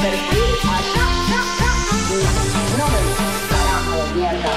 perfil allá. No me gusta, carajo, mierda.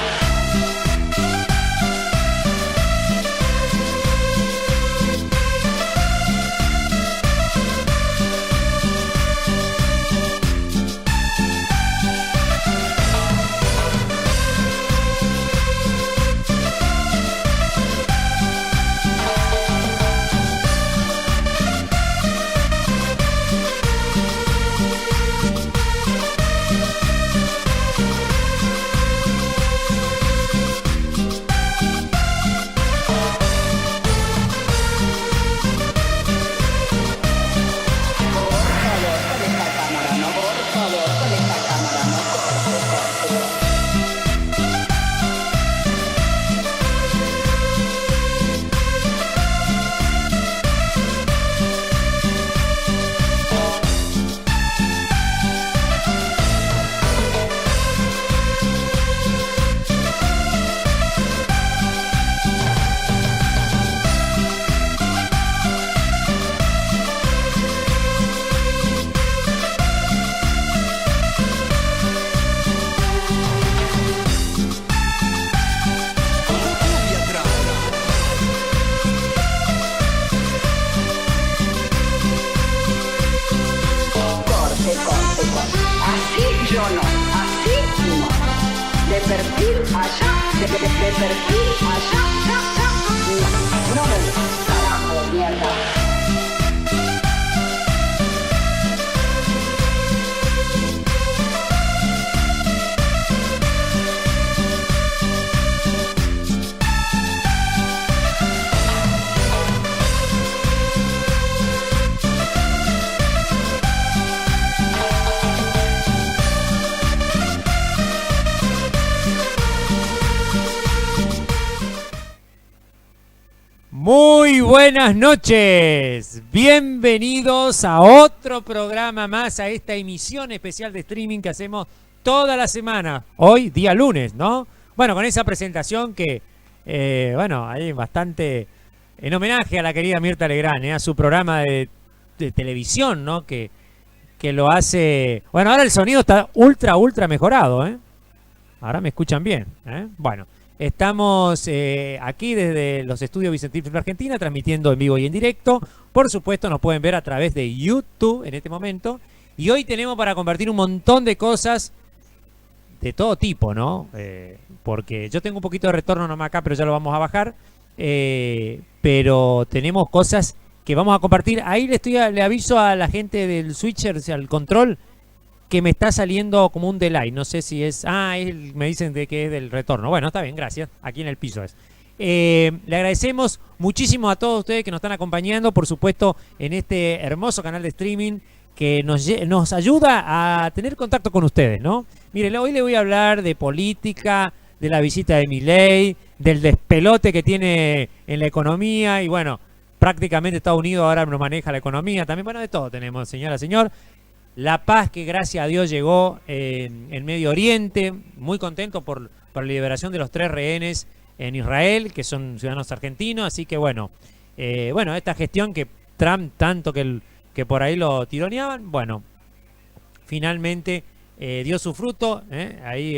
Así yo no, así no. De perfil allá, de perfil allá. No me gusta, carajo, mierda. Muy buenas noches, bienvenidos a otro programa más, a esta emisión especial de streaming que hacemos toda la semana, hoy día lunes, ¿no? Bueno, con esa presentación que, bueno, hay bastante en homenaje a la querida Mirta Legrand, a su programa de televisión, ¿no? Que lo hace... Bueno, ahora el sonido está ultra mejorado, ¿eh? Ahora me escuchan bien, ¿eh? Bueno. Estamos aquí desde los estudios Vicentín Film Argentina, transmitiendo en vivo y en directo. Por supuesto, nos pueden ver a través de YouTube en este momento. Y hoy tenemos para compartir un montón de cosas de todo tipo, ¿no? Porque yo tengo un poquito de retorno nomás acá, pero ya lo vamos a bajar. Pero tenemos cosas que vamos a compartir. Ahí le aviso a la gente del switcher, o sea, al control, que me está saliendo como un delay. No sé si es... me dicen de que es del retorno. Bueno, está bien, gracias. Aquí en el piso es. Le agradecemos muchísimo a todos ustedes que nos están acompañando, por supuesto, en este hermoso canal de streaming que nos ayuda a tener contacto con ustedes, ¿no? Miren, hoy le voy a hablar de política, de la visita de Milei, del despelote que tiene en la economía y, bueno, prácticamente Estados Unidos ahora nos maneja la economía. También, bueno, de todo tenemos, señora, señor. La paz que gracias a Dios llegó en Medio Oriente, muy contento por la liberación de los 3 rehenes en Israel, que son ciudadanos argentinos, así que bueno, esta gestión que Trump tanto que por ahí lo tironeaban, bueno, finalmente dio su fruto, ahí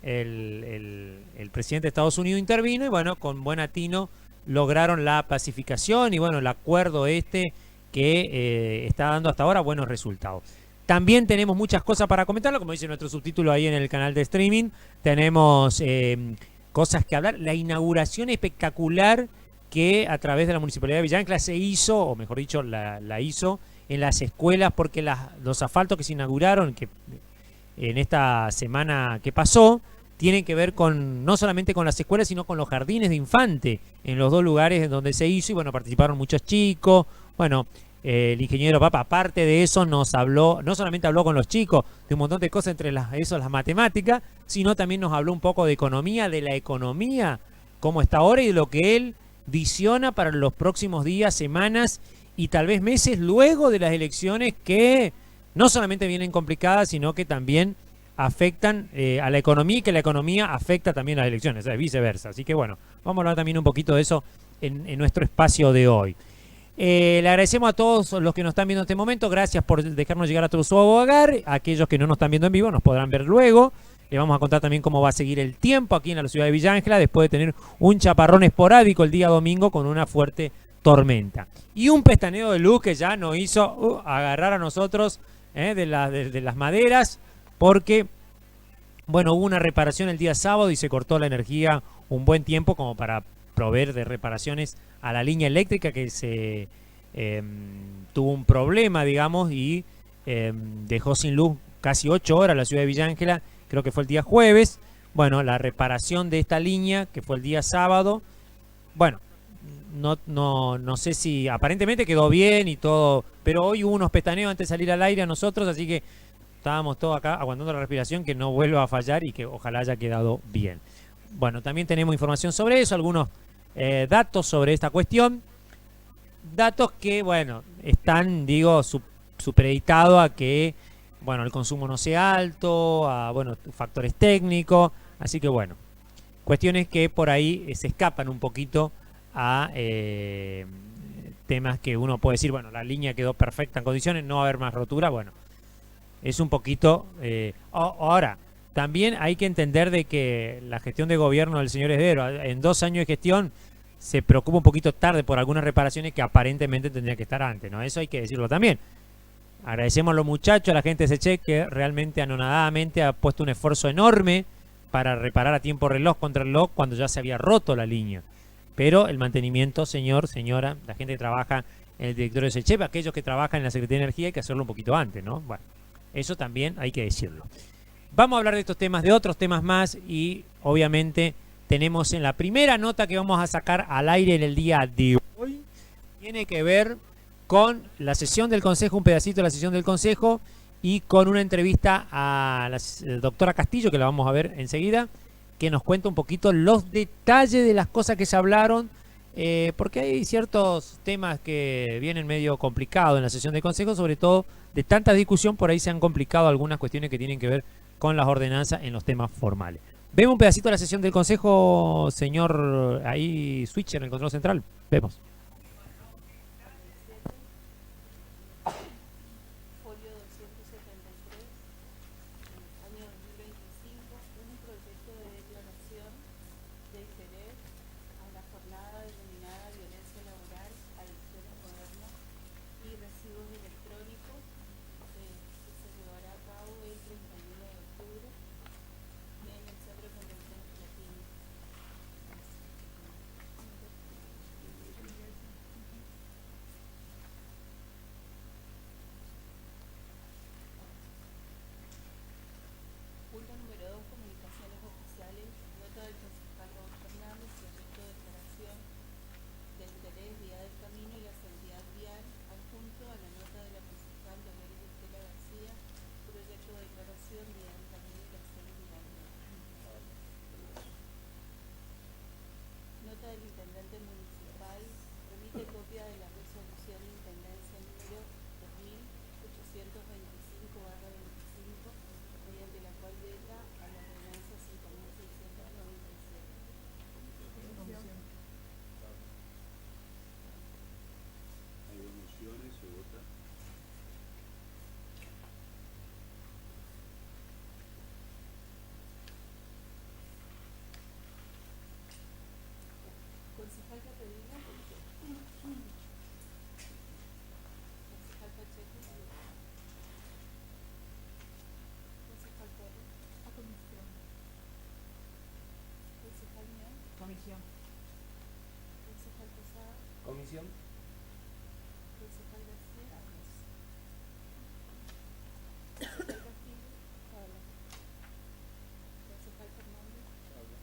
el presidente de Estados Unidos intervino y bueno, con buen atino lograron la pacificación y bueno, el acuerdo que está dando hasta ahora buenos resultados. También tenemos muchas cosas para comentarlo, como dice nuestro subtítulo ahí en el canal de streaming. Tenemos cosas que hablar. La inauguración espectacular que a través de la Municipalidad de Villa Ancla se hizo, o mejor dicho, la hizo en las escuelas, porque los asfaltos que se inauguraron que en esta semana que pasó tienen que ver no solamente con las escuelas, sino con los jardines de infante, en los 2 lugares en donde se hizo, y bueno, participaron muchos chicos. Bueno, el ingeniero Papa, aparte de eso, nos habló, no solamente habló con los chicos de un montón de cosas, entre las matemáticas, sino también nos habló un poco de economía, de la economía, cómo está ahora y de lo que él visiona para los próximos días, semanas y tal vez meses luego de las elecciones, que no solamente vienen complicadas, sino que también afectan a la economía, y que la economía afecta también a las elecciones, viceversa. Así que bueno, vamos a hablar también un poquito de eso en nuestro espacio de hoy. Le agradecemos a todos los que nos están viendo en este momento. Gracias por dejarnos llegar a todo su hogar. Aquellos que no nos están viendo en vivo nos podrán ver luego. Le vamos a contar también cómo va a seguir el tiempo aquí en la ciudad de Villa Ángela después de tener un chaparrón esporádico el día domingo con una fuerte tormenta. Y un pestaneo de luz que ya nos hizo agarrar a nosotros de las maderas porque, bueno, hubo una reparación el día sábado y se cortó la energía un buen tiempo como para proveer de reparaciones a la línea eléctrica que se tuvo un problema, digamos, y dejó sin luz casi 8 horas la ciudad de Villa Ángela, creo que fue el día jueves. Bueno, la reparación de esta línea, que fue el día sábado, bueno, no sé si aparentemente quedó bien y todo, pero hoy hubo unos pestaneos antes de salir al aire a nosotros, así que estábamos todos acá aguantando la respiración, que no vuelva a fallar y que ojalá haya quedado bien. Bueno, también tenemos información sobre eso, algunos datos sobre esta cuestión. Datos que, bueno, están, digo, supeditados a que, bueno, el consumo no sea alto, a, bueno, factores técnicos. Así que, bueno, cuestiones que por ahí se escapan un poquito a temas que uno puede decir, bueno, la línea quedó perfecta en condiciones, no va a haber más rotura. Bueno, es un poquito... ahora, también hay que entender de que la gestión de gobierno del señor Esdero, en 2 años de gestión, se preocupa un poquito tarde por algunas reparaciones que aparentemente tendrían que estar antes, ¿no? Eso hay que decirlo también. Agradecemos a los muchachos, a la gente de Seche, que realmente anonadadamente ha puesto un esfuerzo enorme para reparar a tiempo reloj contra reloj cuando ya se había roto la línea. Pero el mantenimiento, señor, señora, la gente que trabaja en el directorio de Seche, aquellos que trabajan en la Secretaría de Energía, hay que hacerlo un poquito antes, ¿no? Bueno, eso también hay que decirlo. Vamos a hablar de estos temas, de otros temas más, y obviamente tenemos en la primera nota que vamos a sacar al aire en el día de hoy, tiene que ver con la sesión del Consejo, un pedacito de la sesión del Consejo, y con una entrevista a la doctora Castillo, que la vamos a ver enseguida, que nos cuenta un poquito los detalles de las cosas que se hablaron, porque hay ciertos temas que vienen medio complicados en la sesión del Consejo, sobre todo de tanta discusión, por ahí se han complicado algunas cuestiones que tienen que ver con las ordenanzas en los temas formales. Vemos un pedacito de la sesión del Consejo, señor, ahí switch en el control central. Vemos. Folio 273, año 2025, un proyecto de declaración de interés a la jornada denominada violencia laboral, adicciones modernas y residuos electrónicos, que se llevará a cabo el 31 de octubre en el Centro de Convenciones Platino. Punto número 2, comunicaciones oficiales. Nota del concejal Raúl Fernández, proyecto de declaración de interés, vía del camino y la seguridad vial, adjunto a la nota de la concejal Dolores Estela García, proyecto de declaración, vía del camino y la seguridad vial. Nota del intendente municipal, remite copia de la resolución de intendencia número 2825/25, mediante la cual veta a la ordenanza 5697. Hay dos mociones, se vota. Concejal Caterina. Concejal Pacheco. Concejal Torres. A comisión. Concejal Mion. Comisión. Concejal Posada. Comisión. Concejal García. Concejal Castillo. Habla. Concejal Fernández. Habla.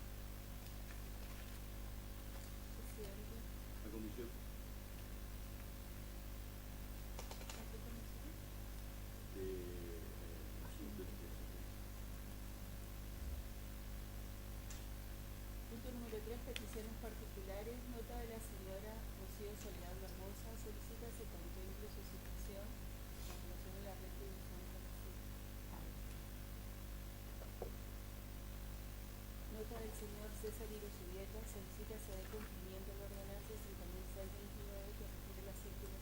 Presidente. La comisión. ¿A qué comisión? De asuntos de Punto número 3, peticiones particulares. Nota de la señora Rocío Soledad Barbosa, solicita se contemple su situación en relación a la retribución que recibe. Nota del señor César Irosubieta, solicita se dé cumplimiento a la ordenanza 5629 que refiere la circulación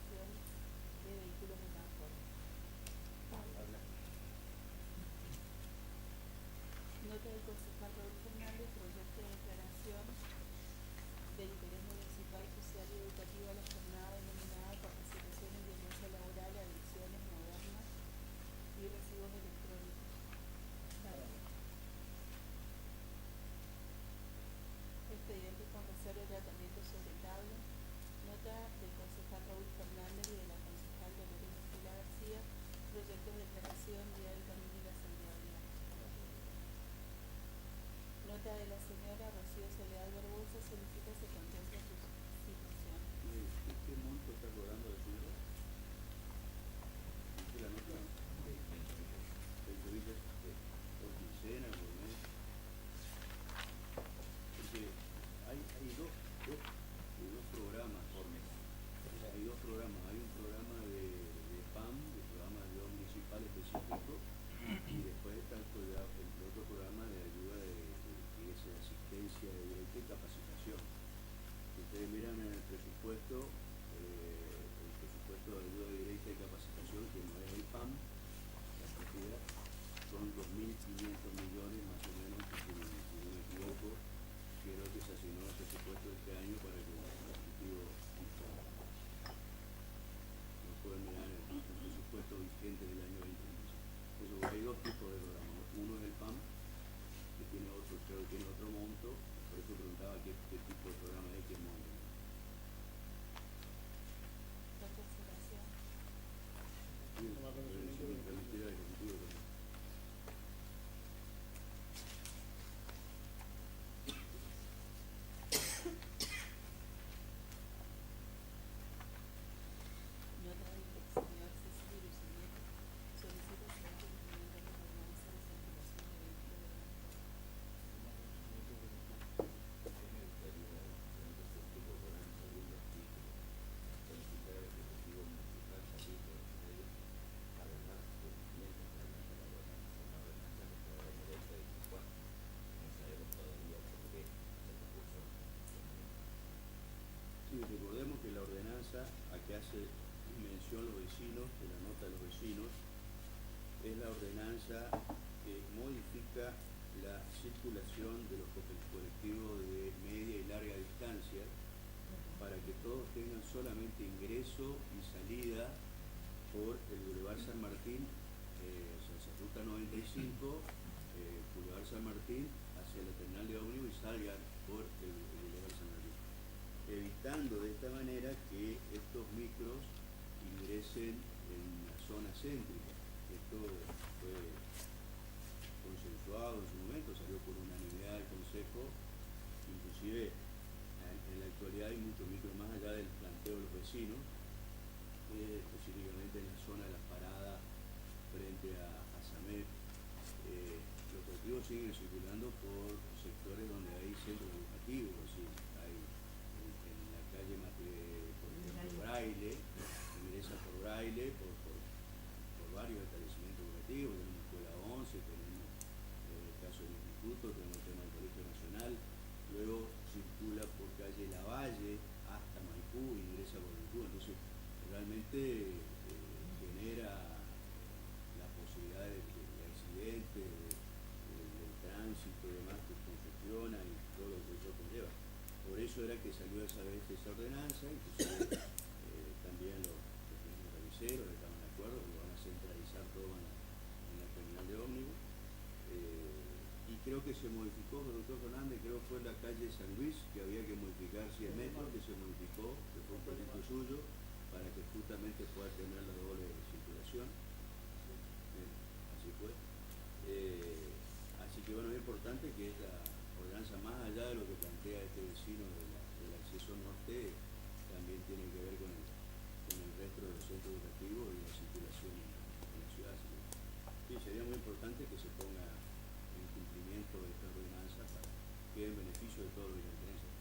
hace mención los vecinos, de la nota de los vecinos, es la ordenanza que modifica la circulación de los colectivos de media y larga distancia para que todos tengan solamente ingreso y salida por el Boulevard San Martín, o sea, esa ruta 95, Boulevard San Martín, hacia la terminal de ómnibus y salgan por el Boulevard San Martín, evitando de esta manera que estos micros ingresen en la zona céntrica. Esto fue consensuado en su momento, salió por unanimidad del Consejo, inclusive en la actualidad hay muchos micros más allá del planteo de los vecinos, específicamente en la zona de las paradas frente a SAMEP. Los colectivos siguen circulando por sectores donde hay centros educativos, es decir, hay en la calle por ejemplo, Braille, ingresa por Braille, por varios establecimientos educativos, tenemos Escuela 11, tenemos el caso del instituto, tenemos el tema del Colegio Nacional, luego circula por calle Lavalle hasta Maipú, ingresa por Maipú, entonces realmente genera la posibilidad de accidentes, del tránsito y demás que congestiona y todo lo que eso conlleva. Por eso era que salió esa vez esa ordenanza, inclusive también los reviseros estaban de acuerdo, que van a centralizar todo en la terminal de ómnibus. Y creo que se modificó, el doctor Fernández, creo que fue en la calle San Luis, que había que modificar 100 metros, que se modificó, que fue un proyecto suyo, para que justamente pueda tener la doble circulación. Así fue. Así que bueno, es importante que esta ordenanza, más allá de lo que plantea este vecino del acceso norte, también tiene que ver con el resto de los centros educativos y la circulación en la ciudad. Así que, sí, sería muy importante que se ponga en cumplimiento de esta ordenanza para que en beneficio de todos los villaneses.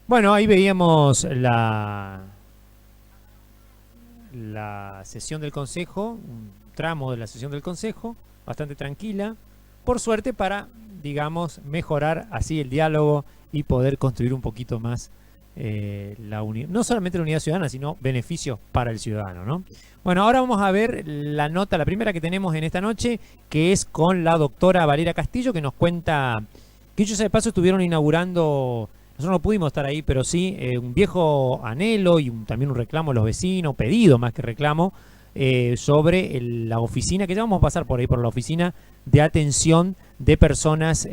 Bueno, ahí veíamos la sesión del Consejo, un tramo de la sesión del Consejo, bastante tranquila, por suerte para, digamos, mejorar así el diálogo y poder construir un poquito más no solamente la unidad ciudadana, sino beneficios para el ciudadano, ¿no? Bueno, ahora vamos a ver la nota, la primera que tenemos en esta noche, que es con la doctora Valeria Castillo, que nos cuenta que ellos de paso estuvieron inaugurando. Nosotros no pudimos estar ahí, pero sí un viejo anhelo y también un reclamo de los vecinos, pedido más que reclamo, sobre la oficina, que ya vamos a pasar por ahí, por la oficina de atención de personas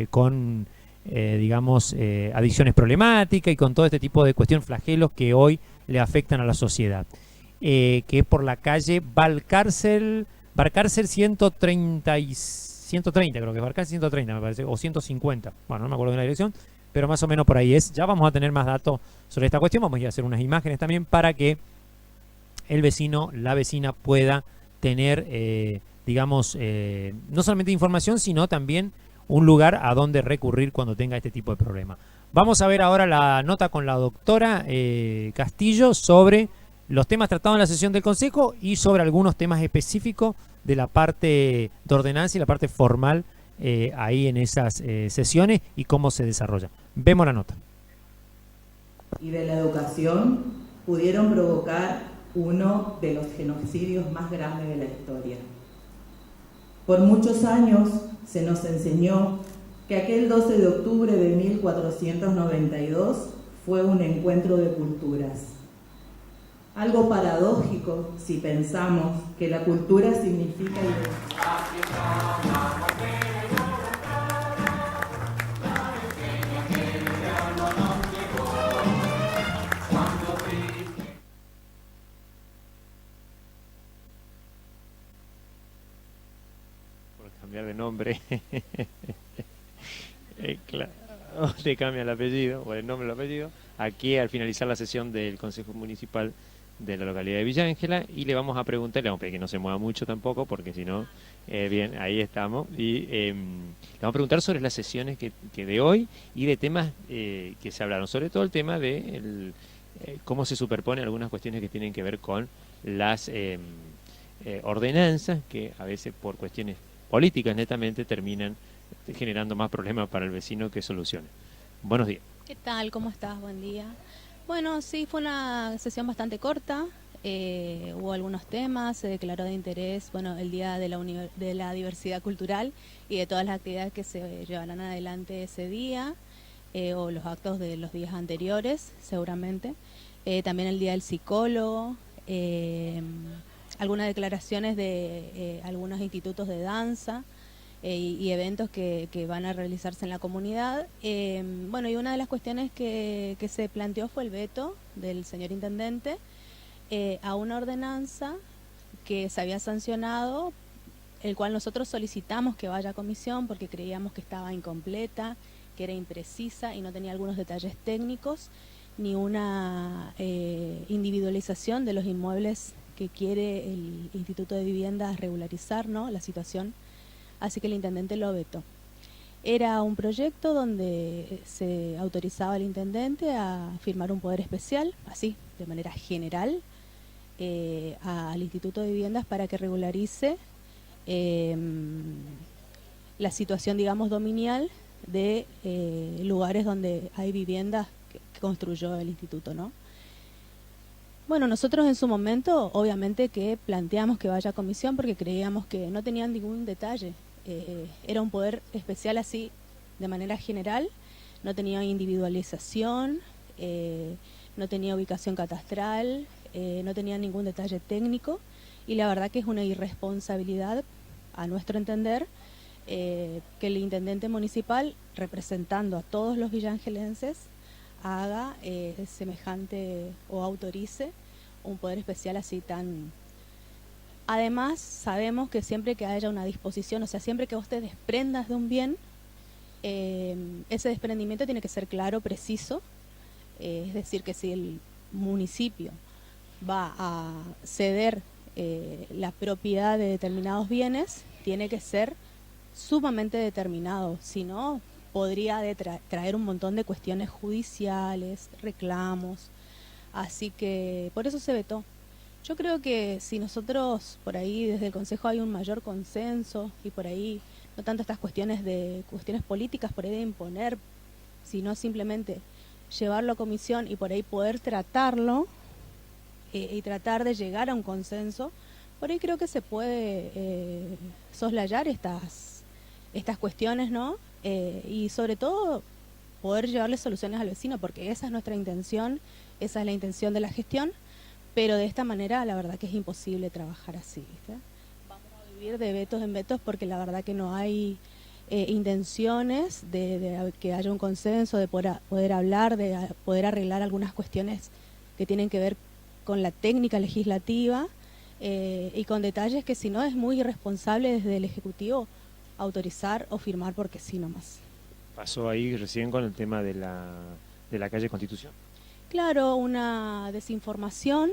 con, digamos, adicciones problemáticas y con todo este tipo de cuestiones, flagelos que hoy le afectan a la sociedad. Que es por la calle Valcárcel 130, creo que es Valcárcel 130, me parece, o 150, bueno, no me acuerdo de la dirección, pero más o menos por ahí es. Ya vamos a tener más datos sobre esta cuestión, vamos a ir a hacer unas imágenes también para que el vecino, la vecina pueda tener, digamos, no solamente información, sino también un lugar a donde recurrir cuando tenga este tipo de problema. Vamos a ver ahora la nota con la doctora Castillo sobre los temas tratados en la sesión del Consejo y sobre algunos temas específicos de la parte de ordenanza y la parte formal ahí en esas sesiones y cómo se desarrolla. Vemos la nota. Y de la educación pudieron provocar uno de los genocidios más grandes de la historia. Por muchos años se nos enseñó que aquel 12 de octubre de 1492 fue un encuentro de culturas. Algo paradójico si pensamos que la cultura significa cambiar de nombre. Claro, le cambia el apellido, o el nombre del apellido, aquí al finalizar la sesión del Consejo Municipal de la localidad de Villa Ángela, y le vamos a preguntar, le vamos a pedir que no se mueva mucho tampoco, porque si no, bien, ahí estamos, y le vamos a preguntar sobre las sesiones que de hoy y de temas que se hablaron, sobre todo el tema de cómo se superponen algunas cuestiones que tienen que ver con las ordenanzas, que a veces por cuestiones políticas netamente terminan generando más problemas para el vecino que soluciones. Buenos días. ¿Qué tal? ¿Cómo estás? Buen día. Bueno, sí, fue una sesión bastante corta. Hubo algunos temas, se declaró de interés, bueno, el Día de de la Diversidad Cultural y de todas las actividades que se llevarán adelante ese día, o los actos de los días anteriores, seguramente. También el Día del Psicólogo, algunas declaraciones de algunos institutos de danza, y eventos que van a realizarse en la comunidad. Bueno, y una de las cuestiones que se planteó fue el veto del señor intendente a una ordenanza que se había sancionado, el cual nosotros solicitamos que vaya a comisión porque creíamos que estaba incompleta, que era imprecisa y no tenía algunos detalles técnicos, ni una individualización de los inmuebles que quiere el Instituto de Viviendas regularizar, ¿no?, la situación. Así que el intendente lo vetó. Era un proyecto donde se autorizaba al intendente a firmar un poder especial, así, de manera general, al Instituto de Viviendas para que regularice la situación, digamos, dominial de lugares donde hay viviendas que construyó el instituto, ¿no? Bueno, nosotros en su momento, obviamente que planteamos que vaya a comisión porque creíamos que no tenían ningún detalle. Era un poder especial así, de manera general, no tenía individualización, no tenía ubicación catastral, no tenía ningún detalle técnico, y la verdad que es una irresponsabilidad, a nuestro entender, que el intendente municipal, representando a todos los villangelenses, haga semejante o autorice un poder especial así tan... Además, sabemos que siempre que haya una disposición, o sea, siempre que vos te desprendas de un bien, ese desprendimiento tiene que ser claro, preciso, es decir, que si el municipio va a ceder la propiedad de determinados bienes, tiene que ser sumamente determinado, si no, podría traer un montón de cuestiones judiciales, reclamos, así que por eso se vetó. Yo creo que si nosotros por ahí desde el Consejo hay un mayor consenso y por ahí no tanto estas cuestiones políticas por ahí de imponer, sino simplemente llevarlo a comisión y por ahí poder tratarlo y tratar de llegar a un consenso, por ahí creo que se puede soslayar estas cuestiones, ¿no? Y sobre todo poder llevarle soluciones al vecino, porque esa es nuestra intención, esa es la intención de la gestión. Pero de esta manera la verdad que es imposible trabajar así, ¿viste? Vamos a vivir de vetos en vetos porque la verdad que no hay intenciones de que haya un consenso, de poder hablar, de poder arreglar algunas cuestiones que tienen que ver con la técnica legislativa y con detalles que si no es muy irresponsable desde el Ejecutivo autorizar o firmar porque sí nomás. Pasó ahí recién con el tema de la calle Constitución. Claro, una desinformación,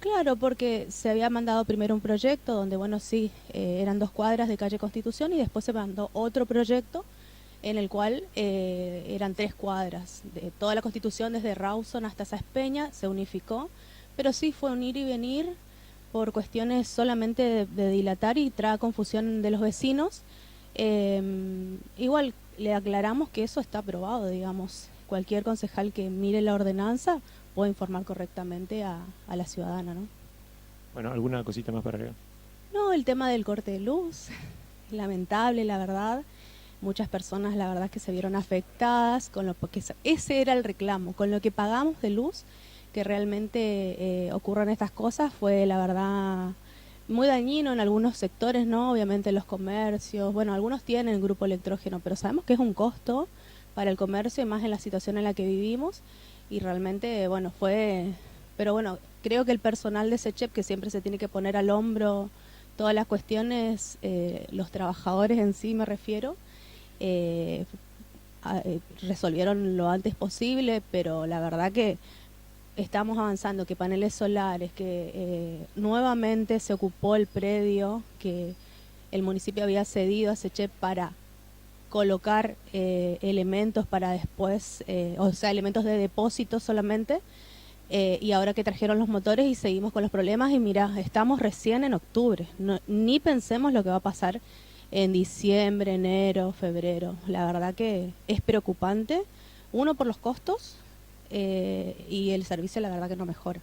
claro, porque se había mandado primero un proyecto donde, bueno, sí, eran 2 cuadras de calle Constitución y después se mandó otro proyecto en el cual eran 3 cuadras. De toda la Constitución desde Rawson hasta Saspeña se unificó, pero sí fue un ir y venir por cuestiones solamente de dilatar y traer confusión de los vecinos. Igual le aclaramos que eso está aprobado, digamos. Cualquier concejal que mire la ordenanza puede informar correctamente a la ciudadana, ¿no? Bueno, ¿alguna cosita más para agregar? No, el tema del corte de luz, lamentable, la verdad. Muchas personas, la verdad, que se vieron afectadas con porque ese era el reclamo, con lo que pagamos de luz, que realmente ocurran estas cosas, fue, la verdad, muy dañino en algunos sectores, ¿no? Obviamente los comercios, bueno, algunos tienen grupo electrógeno, pero sabemos que es un costo para el comercio y más en la situación en la que vivimos y realmente, bueno, pero bueno, creo que el personal de SECHEP, que siempre se tiene que poner al hombro todas las cuestiones, los trabajadores en sí me refiero, resolvieron lo antes posible, pero la verdad que estamos avanzando, que paneles solares, que nuevamente se ocupó el predio que el municipio había cedido a SECHEP para colocar elementos para después, o sea, elementos de depósito solamente, y ahora que trajeron los motores y seguimos con los problemas, y mira, estamos recién en octubre, ni pensemos lo que va a pasar en diciembre, enero, febrero. La verdad que es preocupante, uno por los costos, y el servicio la verdad que no mejora.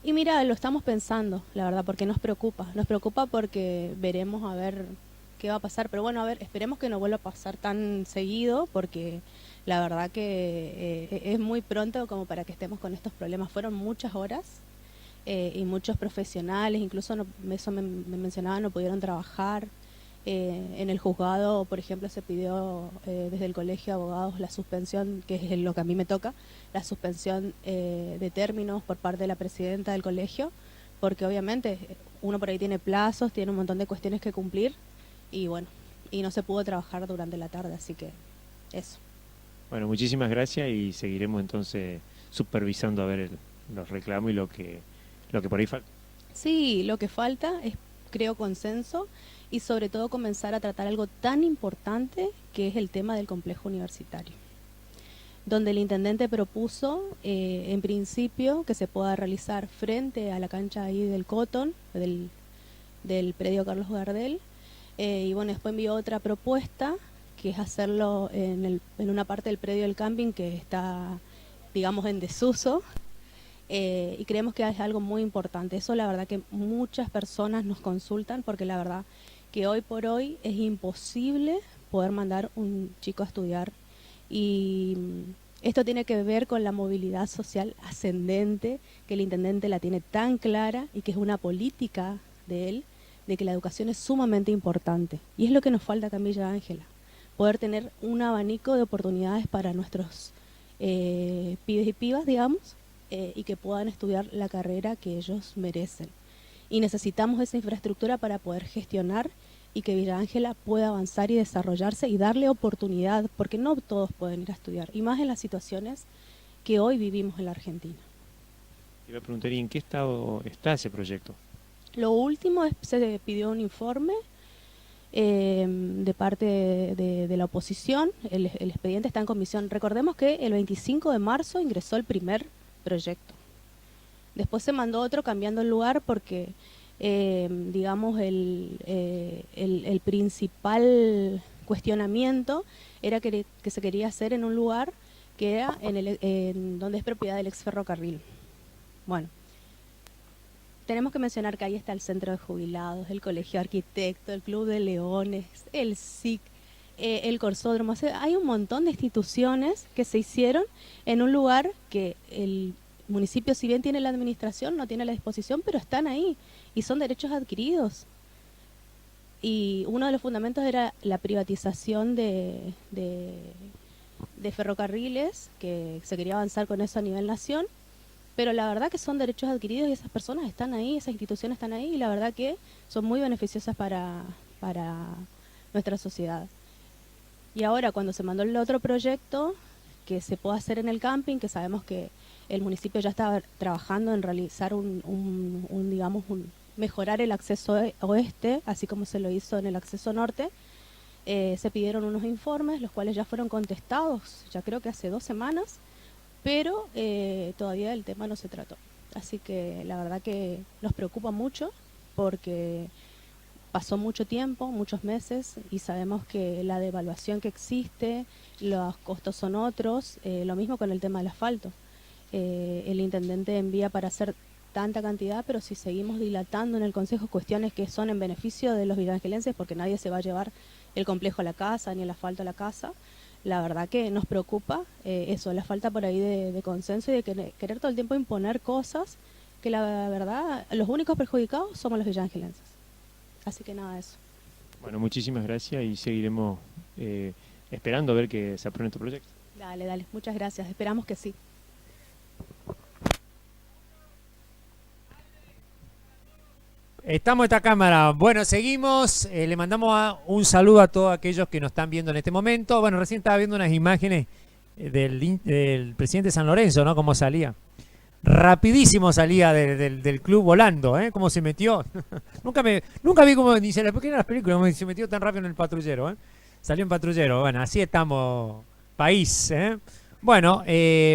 Y mira, lo estamos pensando, la verdad, porque nos preocupa porque veremos a ver qué va a pasar, pero bueno, a ver, esperemos que no vuelva a pasar tan seguido, porque la verdad que es muy pronto como para que estemos con estos problemas. Fueron muchas horas y muchos profesionales, incluso eso me mencionaba, no pudieron trabajar. En el juzgado, por ejemplo, se pidió desde el Colegio de Abogados la suspensión, que es lo que a mí me toca, la suspensión de términos por parte de la presidenta del colegio, porque obviamente uno por ahí tiene plazos, tiene un montón de cuestiones que cumplir, y bueno, y no se pudo trabajar durante la tarde, así que eso. Bueno, muchísimas gracias y seguiremos entonces supervisando a ver los reclamos y lo que por ahí falta. Sí, lo que falta es, creo, consenso y sobre todo comenzar a tratar algo tan importante que es el tema del complejo universitario, donde el intendente propuso en principio que se pueda realizar frente a la cancha ahí del Cotton, del predio Carlos Gardel, y bueno, después envió otra propuesta que es hacerlo en una parte del predio del camping que está, digamos, en desuso, y creemos que es algo muy importante. Eso la verdad que muchas personas nos consultan, porque la verdad que hoy por hoy es imposible poder mandar un chico a estudiar, y esto tiene que ver con la movilidad social ascendente, que el intendente la tiene tan clara y que es una política de él, de que la educación es sumamente importante. Y es lo que nos falta acá en Villa Ángela, poder tener un abanico de oportunidades para nuestros pibes y pibas, digamos, y que puedan estudiar la carrera que ellos merecen. Y necesitamos esa infraestructura para poder gestionar y que Villa Ángela pueda avanzar y desarrollarse y darle oportunidad, porque no todos pueden ir a estudiar, y más en las situaciones que hoy vivimos en la Argentina. Iba a preguntar, ¿y en qué estado está ese proyecto? Lo último es, se pidió un informe de parte de la oposición, el expediente está en comisión. Recordemos que el 25 de marzo ingresó el primer proyecto. Después se mandó otro cambiando el lugar porque, digamos, el principal cuestionamiento era que se quería hacer en un lugar que era en donde es propiedad del ex ferrocarril. Bueno, tenemos que mencionar que ahí está el Centro de Jubilados, el Colegio de Arquitectos, el Club de Leones, el SIC, el Corsódromo. O sea, hay un montón de instituciones que se hicieron en un lugar que el municipio, si bien tiene la administración, no tiene la disposición, pero están ahí y son derechos adquiridos. Y uno de los fundamentos era la privatización de ferrocarriles, que se quería avanzar con eso a nivel nación, pero la verdad que son derechos adquiridos y esas personas están ahí, esas instituciones están ahí, y la verdad que son muy beneficiosas para nuestra sociedad. Y ahora, cuando se mandó el otro proyecto que se puede hacer en el camping, que sabemos que el municipio ya estaba trabajando en realizar mejorar el acceso oeste, así como se lo hizo en el acceso norte, se pidieron unos informes, los cuales ya fueron contestados, ya creo que hace 2 semanas, pero todavía el tema no se trató. Así que la verdad que nos preocupa mucho, porque pasó mucho tiempo, muchos meses, y sabemos que la devaluación que existe, los costos son otros, lo mismo con el tema del asfalto. El intendente envía para hacer tanta cantidad, pero si seguimos dilatando en el Consejo cuestiones que son en beneficio de los villaangelenses, porque nadie se va a llevar el complejo a la casa, ni el asfalto a la casa, la verdad que nos preocupa eso, la falta por ahí de consenso y de querer todo el tiempo imponer cosas que la verdad, los únicos perjudicados somos los villaangelenses. Así que nada, eso. Bueno, muchísimas gracias y seguiremos esperando a ver que se apruebe este proyecto. Dale, muchas gracias, esperamos que sí. Estamos en esta cámara. Bueno, seguimos. Le mandamos un saludo a todos aquellos que nos están viendo en este momento. Bueno, recién estaba viendo unas imágenes del presidente de San Lorenzo, ¿no? Cómo salía. rapidísimo salía del club volando, ¿eh? Cómo se metió. Nunca vi cómo dice ¿por qué en las películas cómo se metió tan rápido en el patrullero, ¿eh? Salió en patrullero. Bueno, así estamos, país, ¿eh? Bueno,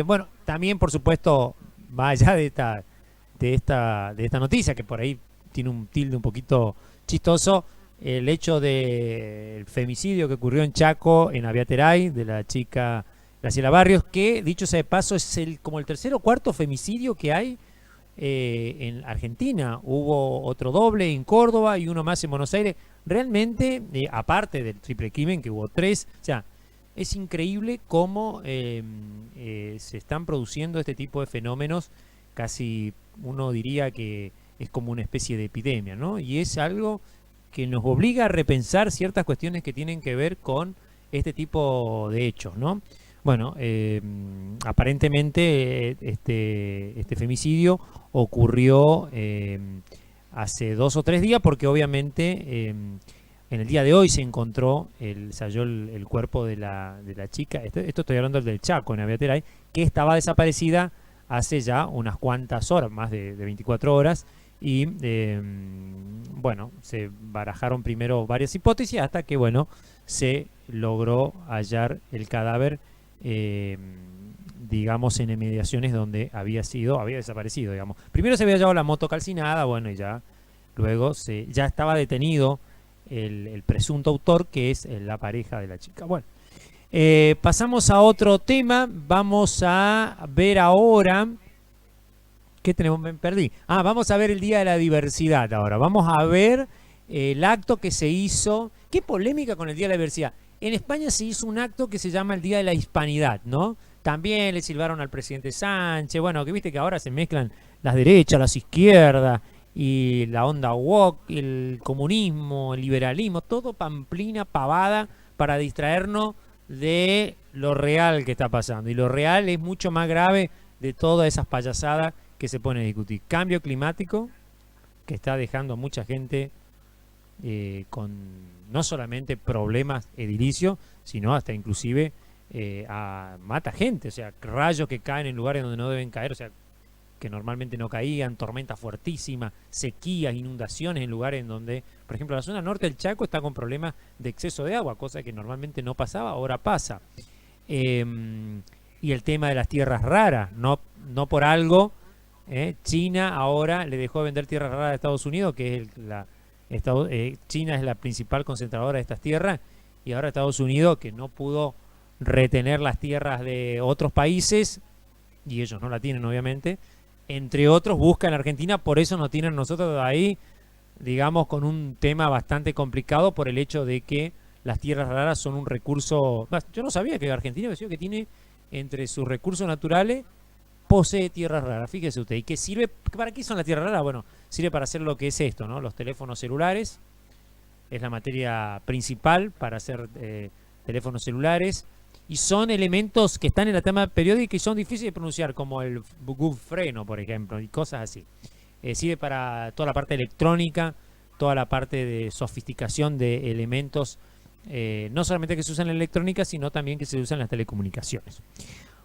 bueno, también por supuesto, va allá de esta noticia, que por ahí tiene un tilde un poquito chistoso, el hecho del femicidio que ocurrió en Chaco, en Aviateray, de la chica Graciela Barrios, que dicho sea de paso es como el tercer o cuarto femicidio que hay en Argentina. Hubo otro doble en Córdoba y uno más en Buenos Aires. Realmente, aparte del triple crimen, que hubo 3, o sea, es increíble cómo se están produciendo este tipo de fenómenos. Casi uno diría que es como una especie de epidemia, ¿no? Y es algo que nos obliga a repensar ciertas cuestiones que tienen que ver con este tipo de hechos, ¿no? Bueno, aparentemente este femicidio ocurrió hace 2 o 3 días, porque obviamente en el día de hoy se encontró, se halló el cuerpo de la chica, esto estoy hablando del Chaco, en Aviateray, que estaba desaparecida hace ya unas cuantas horas, más de 24 horas, y bueno, se barajaron primero varias hipótesis hasta que, bueno, se logró hallar el cadáver, digamos, en inmediaciones donde había desaparecido, digamos. Primero se había llevado la moto calcinada, bueno, y ya luego ya estaba detenido el presunto autor, que es la pareja de la chica. Bueno, pasamos a otro tema. Vamos a ver ahora... ¿Qué tenemos? Me perdí. Vamos a ver el Día de la Diversidad ahora. Vamos a ver el acto que se hizo. Qué polémica con el Día de la Diversidad. En España se hizo un acto que se llama el Día de la Hispanidad, ¿no? También le silbaron al presidente Sánchez. Bueno, que viste que ahora se mezclan las derechas, las izquierdas, y la onda woke, el comunismo, el liberalismo, todo pamplina, pavada, para distraernos de lo real que está pasando. Y lo real es mucho más grave de todas esas payasadas que se pone a discutir. Cambio climático, que está dejando a mucha gente con no solamente problemas edilicios, sino hasta inclusive mata gente, o sea, rayos que caen en lugares donde no deben caer, o sea, que normalmente no caían, tormentas fuertísimas, sequías, inundaciones en lugares en donde, por ejemplo, la zona norte del Chaco está con problemas de exceso de agua, cosa que normalmente no pasaba, ahora pasa. Y el tema de las tierras raras, no por algo, China ahora le dejó de vender tierras raras a Estados Unidos, que es China es la principal concentradora de estas tierras, y ahora Estados Unidos, que no pudo retener las tierras de otros países, y ellos no la tienen obviamente, entre otros buscan en Argentina, por eso nos tienen nosotros ahí, digamos, con un tema bastante complicado, por el hecho de que las tierras raras son un recurso... Yo no sabía que Argentina, me decía que tiene entre sus recursos naturales, posee tierras raras, fíjese usted. ¿Y qué sirve? ¿Para qué son las tierras raras? Bueno, sirve para hacer lo que es esto, ¿no? Los teléfonos celulares, es la materia principal para hacer teléfonos celulares, y son elementos que están en la tabla periódica y son difíciles de pronunciar, como el freno, por ejemplo, y cosas así. Sirve para toda la parte electrónica, toda la parte de sofisticación de elementos, no solamente que se usan en la electrónica, sino también que se usan en las telecomunicaciones.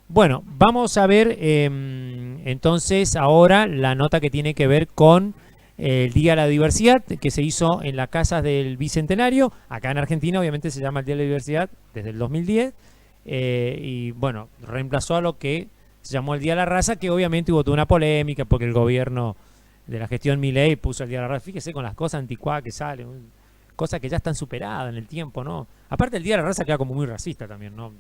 Bueno, vamos a ver entonces ahora la nota que tiene que ver con el Día de la Diversidad, que se hizo en las casas del Bicentenario. Acá en Argentina obviamente se llama el Día de la Diversidad desde el 2010, y bueno, reemplazó a lo que se llamó el Día de la Raza, que obviamente hubo toda una polémica porque el gobierno de la gestión Milei puso el Día de la Raza. Fíjese con las cosas anticuadas que salen, cosas que ya están superadas en el tiempo, ¿no? Aparte el Día de la Raza queda como muy racista también, ¿no?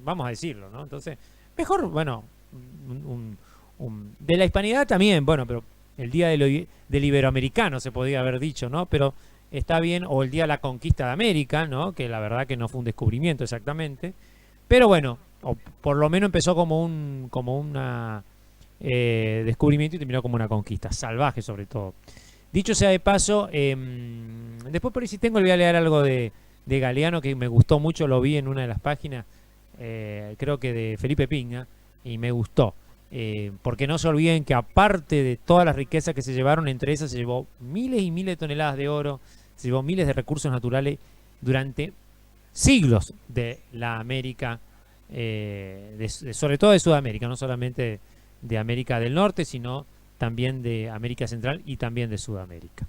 Vamos a decirlo, ¿no? Entonces, mejor, bueno, de la hispanidad también, bueno, pero el Día del Iberoamericano se podría haber dicho, ¿no? Pero está bien, o el Día de la Conquista de América, ¿no? Que la verdad que no fue un descubrimiento exactamente, pero bueno, o por lo menos empezó como un descubrimiento y terminó como una conquista, salvaje sobre todo. Dicho sea de paso, después por ahí si tengo, le voy a leer algo de Galeano que me gustó mucho, lo vi en una de las páginas, creo que de Felipe Piña, y me gustó. Porque no se olviden que aparte de todas las riquezas que se llevaron, entre esas se llevó miles y miles de toneladas de oro, se llevó miles de recursos naturales durante siglos de la América, sobre todo de Sudamérica, no solamente de América del Norte, sino también de América Central y también de Sudamérica.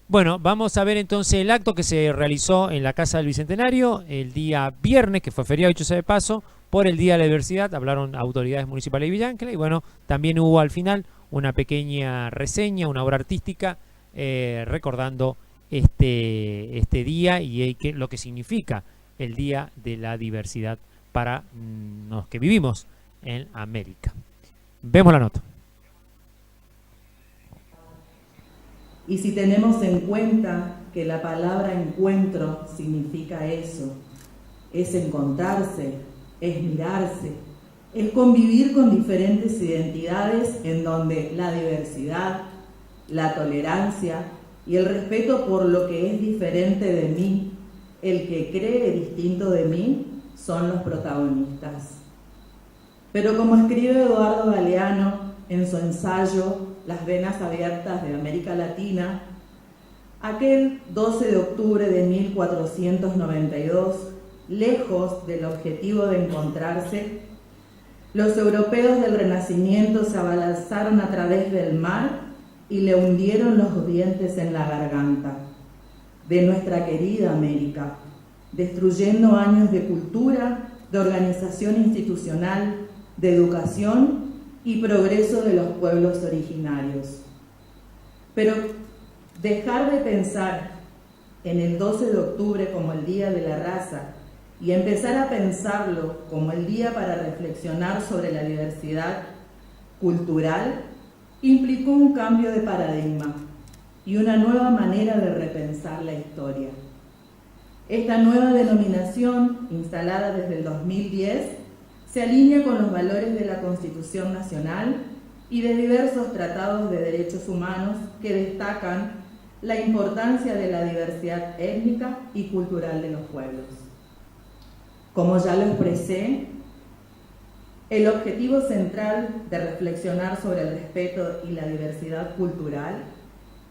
Bueno, vamos a ver entonces el acto que se realizó en la Casa del Bicentenario el día viernes, que fue feriado, dicho sea de paso, por el Día de la Diversidad. Hablaron autoridades municipales de Villa Ángela y bueno, también hubo al final una pequeña reseña, una obra artística recordando este día y lo que significa el Día de la Diversidad para los que vivimos en América. Vemos la nota. Y si tenemos en cuenta que la palabra encuentro significa eso, es encontrarse, es mirarse, es convivir con diferentes identidades en donde la diversidad, la tolerancia y el respeto por lo que es diferente de mí, el que cree distinto de mí, son los protagonistas. Pero como escribe Eduardo Galeano en su ensayo Las venas abiertas de América Latina, aquel 12 de octubre de 1492, lejos del objetivo de encontrarse, los europeos del Renacimiento se abalanzaron a través del mar y le hundieron los dientes en la garganta de nuestra querida América, destruyendo años de cultura, de organización institucional, de educación y progreso de los pueblos originarios. Pero dejar de pensar en el 12 de octubre como el Día de la Raza y empezar a pensarlo como el día para reflexionar sobre la diversidad cultural implicó un cambio de paradigma y una nueva manera de repensar la historia. Esta nueva denominación, instalada desde el 2010, se alinea con los valores de la Constitución Nacional y de diversos tratados de derechos humanos que destacan la importancia de la diversidad étnica y cultural de los pueblos. Como ya lo expresé, el objetivo central de reflexionar sobre el respeto y la diversidad cultural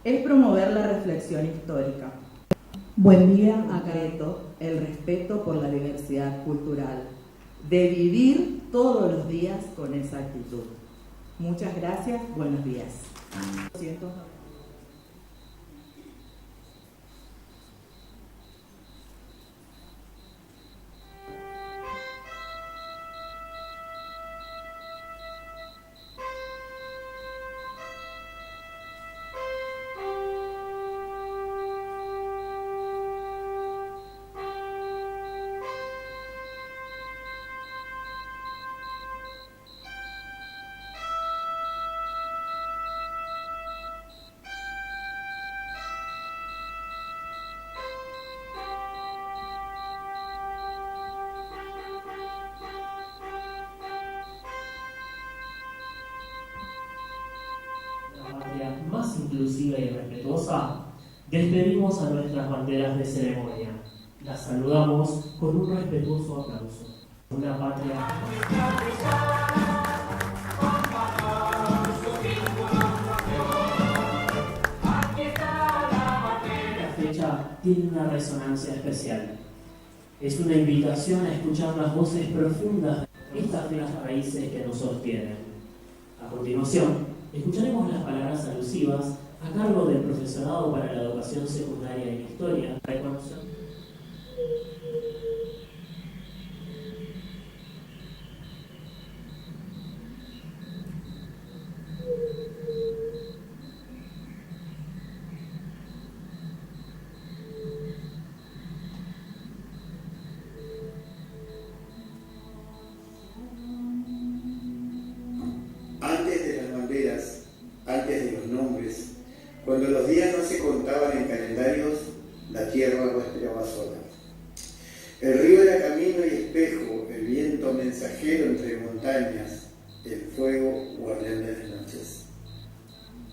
es promover la reflexión histórica. Buen día, acreto el respeto por la diversidad cultural, de vivir todos los días con esa actitud. Muchas gracias, buenos días. Más inclusiva y respetuosa, despedimos a nuestras banderas de ceremonia. Las saludamos con un respetuoso aplauso. Una patria. La fecha tiene una resonancia especial. Es una invitación a escuchar las voces profundas de estas bellas raíces que nos sostienen. A continuación, escucharemos las palabras alusivas a cargo del Profesorado para la Educación Secundaria en Historia. Antes de las banderas, antes de los nombres, cuando los días no se contaban en calendarios, la tierra respiraba sola. El río era camino y espejo, el viento mensajero entre montañas, el fuego guardián de las noches.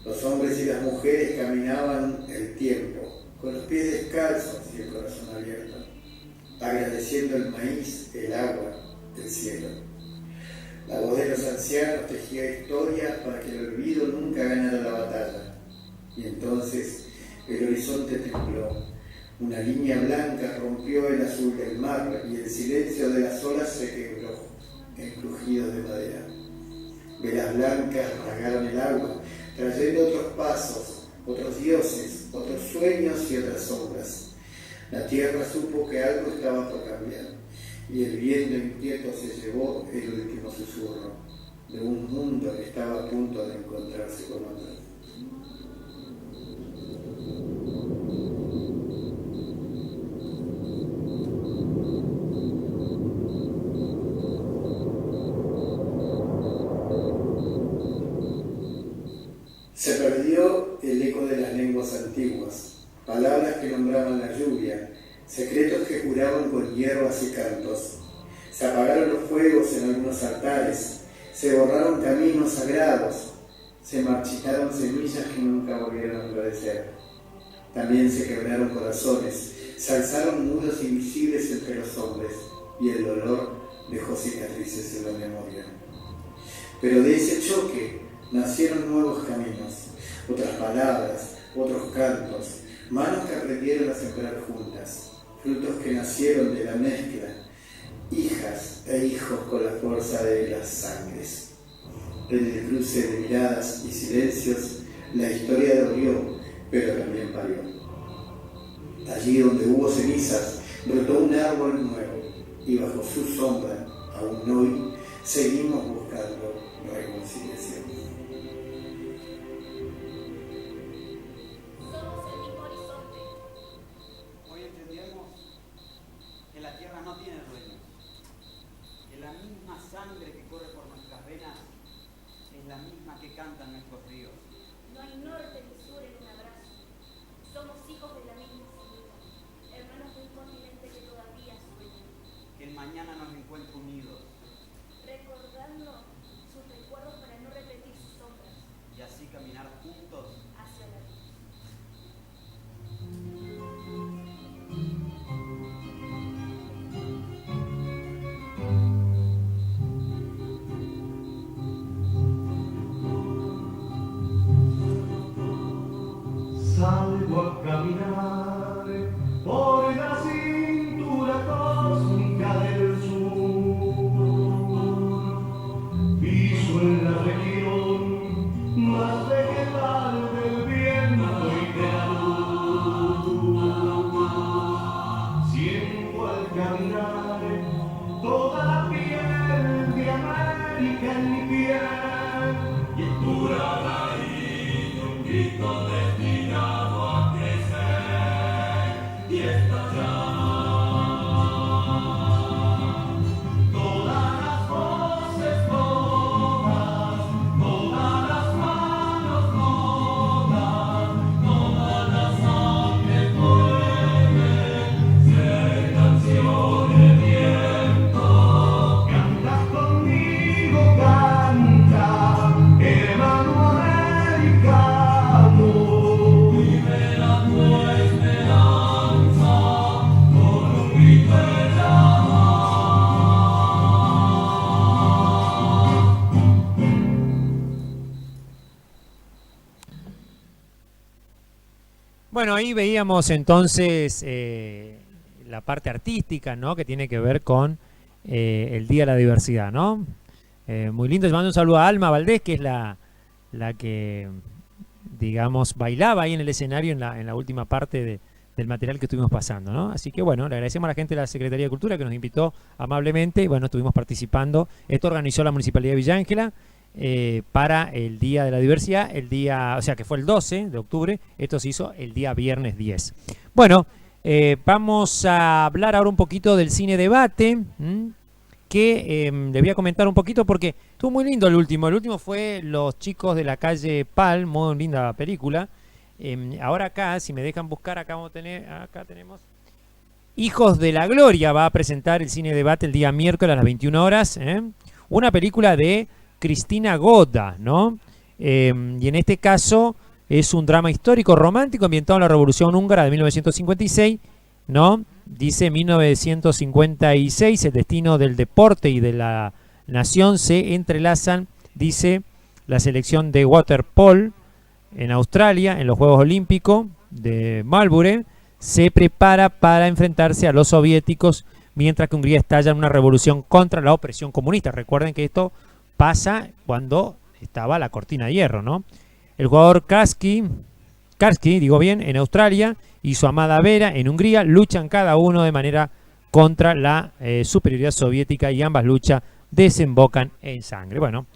Los hombres y las mujeres caminaban el tiempo, con los pies descalzos y el corazón abierto, agradeciendo el maíz, el agua, el cielo. La voz de los ancianos tejía historias para que el olvido nunca ganara la batalla. Y entonces el horizonte tembló. Una línea blanca rompió el azul del mar y el silencio de las olas se quebró en crujidos de madera. Velas blancas rasgaron el agua, trayendo otros pasos, otros dioses, otros sueños y otras sombras. La tierra supo que algo estaba por cambiar, y el viento inquieto se llevó el último susurro de un mundo que estaba a punto de encontrarse con otro. Se perdió el eco de las lenguas antiguas, palabras que nombraban la lluvia, secretos que juraban con hierbas y cantos. Se apagaron los fuegos en algunos altares, se borraron caminos sagrados, se marchitaron semillas que nunca volvieron a florecer. También se quebraron corazones, se alzaron muros invisibles entre los hombres, y el dolor dejó cicatrices en la memoria. Pero de ese choque nacieron nuevos caminos, otras palabras, otros cantos, manos que aprendieron a sembrar juntas, frutos que nacieron de la mezcla, hijas e hijos con la fuerza de las sangres. En el cruce de miradas y silencios, la historia dolió, pero también parió. Allí donde hubo cenizas, brotó un árbol nuevo, y bajo su sombra, aún hoy, seguimos buscando reconciliación. Somos el mismo horizonte. Hoy entendemos que la tierra no tiene dueño, que la misma sangre que corre por nuestras venas es la misma que cantan nuestros ríos. No hay norte ni sur en un abrazo. Somos hijos de la misma semilla, hermanos de un continente que todavía sueña. Que el mañana nos encuentre unidos. Recordando sus recuerdos para no repetir sus sombras. Y así caminar juntos hacia la luz. Salgo a caminar por la cintura cósmica del sur, piso en la región más vegetal del viento y de la luz. Siento al caminar toda la piel de América en mi piel, y en tu raíz un grito destinado a crecer y estallar. Todas las voces, todas las manos, toda la sangre puede ser canción de viento. Canta conmigo, canta, hermano americano. Libera tu esperanza con un grito de llamar. Bueno, ahí veíamos entonces la parte artística, ¿no? Que tiene que ver con el Día de la Diversidad, ¿no? Muy lindo. Les mando un saludo a Alma Valdés, que es la que, digamos, bailaba ahí en el escenario en la última parte del material que estuvimos pasando, ¿no? Así que bueno, le agradecemos a la gente de la Secretaría de Cultura que nos invitó amablemente, y bueno, estuvimos participando. Esto organizó la Municipalidad de Villa Ángela para el Día de la Diversidad, o sea que fue el 12 de octubre, esto se hizo el día viernes 10. Bueno, vamos a hablar ahora un poquito del cine debate, que le voy a comentar un poquito porque estuvo muy lindo el último fue Los chicos de la calle Pal, muy linda película. Ahora acá, si me dejan buscar, acá tenemos Hijos de la Gloria, va a presentar el cine debate el día miércoles a las 21 horas, una película de Cristina Goda, ¿no? Y en este caso es un drama histórico romántico ambientado en la Revolución Húngara de 1956, ¿no? Dice 1956, el destino del deporte y de la nación se entrelazan, dice la selección de waterpolo en Australia, en los Juegos Olímpicos de Melbourne, se prepara para enfrentarse a los soviéticos, mientras que Hungría estalla en una revolución contra la opresión comunista. Recuerden que esto pasa cuando estaba la cortina de hierro, ¿no? El jugador Karski, digo bien, en Australia, y su amada Vera en Hungría luchan cada uno de manera contra la superioridad soviética, y ambas luchas desembocan en sangre. Bueno,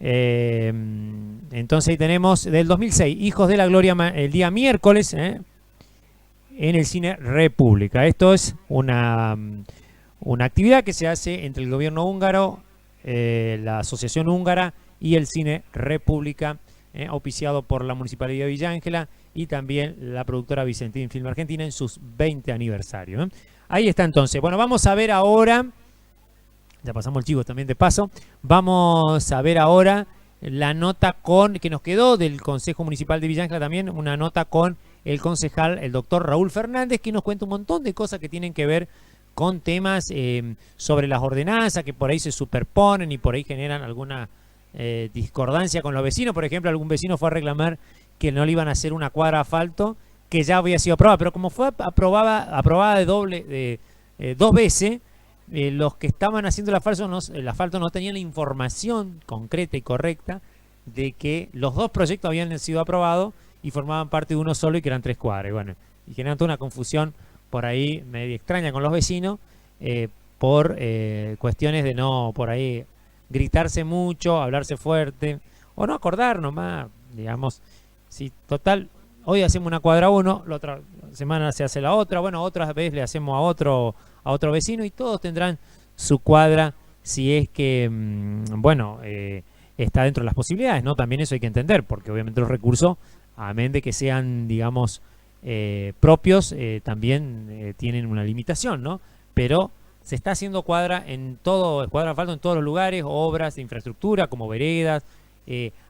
entonces ahí tenemos del 2006, Hijos de la Gloria, el día miércoles, en el Cine República. Esto es una actividad que se hace entre el gobierno húngaro, la Asociación Húngara y el Cine República, auspiciado por la Municipalidad de Villa Ángela y también la productora Vicentín Film Argentina en sus 20 aniversarios. Ahí está entonces. Bueno, vamos a ver ahora, ya pasamos el chivo también de paso, vamos a ver ahora la nota que nos quedó del Consejo Municipal de Villa Ángela, también una nota con el concejal, el doctor Raúl Fernández, que nos cuenta un montón de cosas que tienen que ver con temas sobre las ordenanzas, que por ahí se superponen y por ahí generan alguna discordancia con los vecinos. Por ejemplo, algún vecino fue a reclamar que no le iban a hacer una cuadra de asfalto que ya había sido aprobada, pero como fue aprobada dos veces, los que estaban haciendo el asfalto no tenían la información concreta y correcta de que los dos proyectos habían sido aprobados y formaban parte de uno solo y que eran 3 cuadras. Bueno, y generando una confusión por ahí medio extraña con los vecinos por cuestiones de no por ahí gritarse mucho, hablarse fuerte o no acordar nomás, digamos, si total hoy hacemos una cuadra uno, la otra semana se hace la otra, bueno, otra vez le hacemos a otro vecino y todos tendrán su cuadra si es que, bueno, está dentro de las posibilidades, ¿no? También eso hay que entender, porque obviamente los recursos, amén de que sean, digamos, propios, también tienen una limitación, ¿no? Pero se está haciendo cuadra de asfalto en todos los lugares, obras de infraestructura como veredas.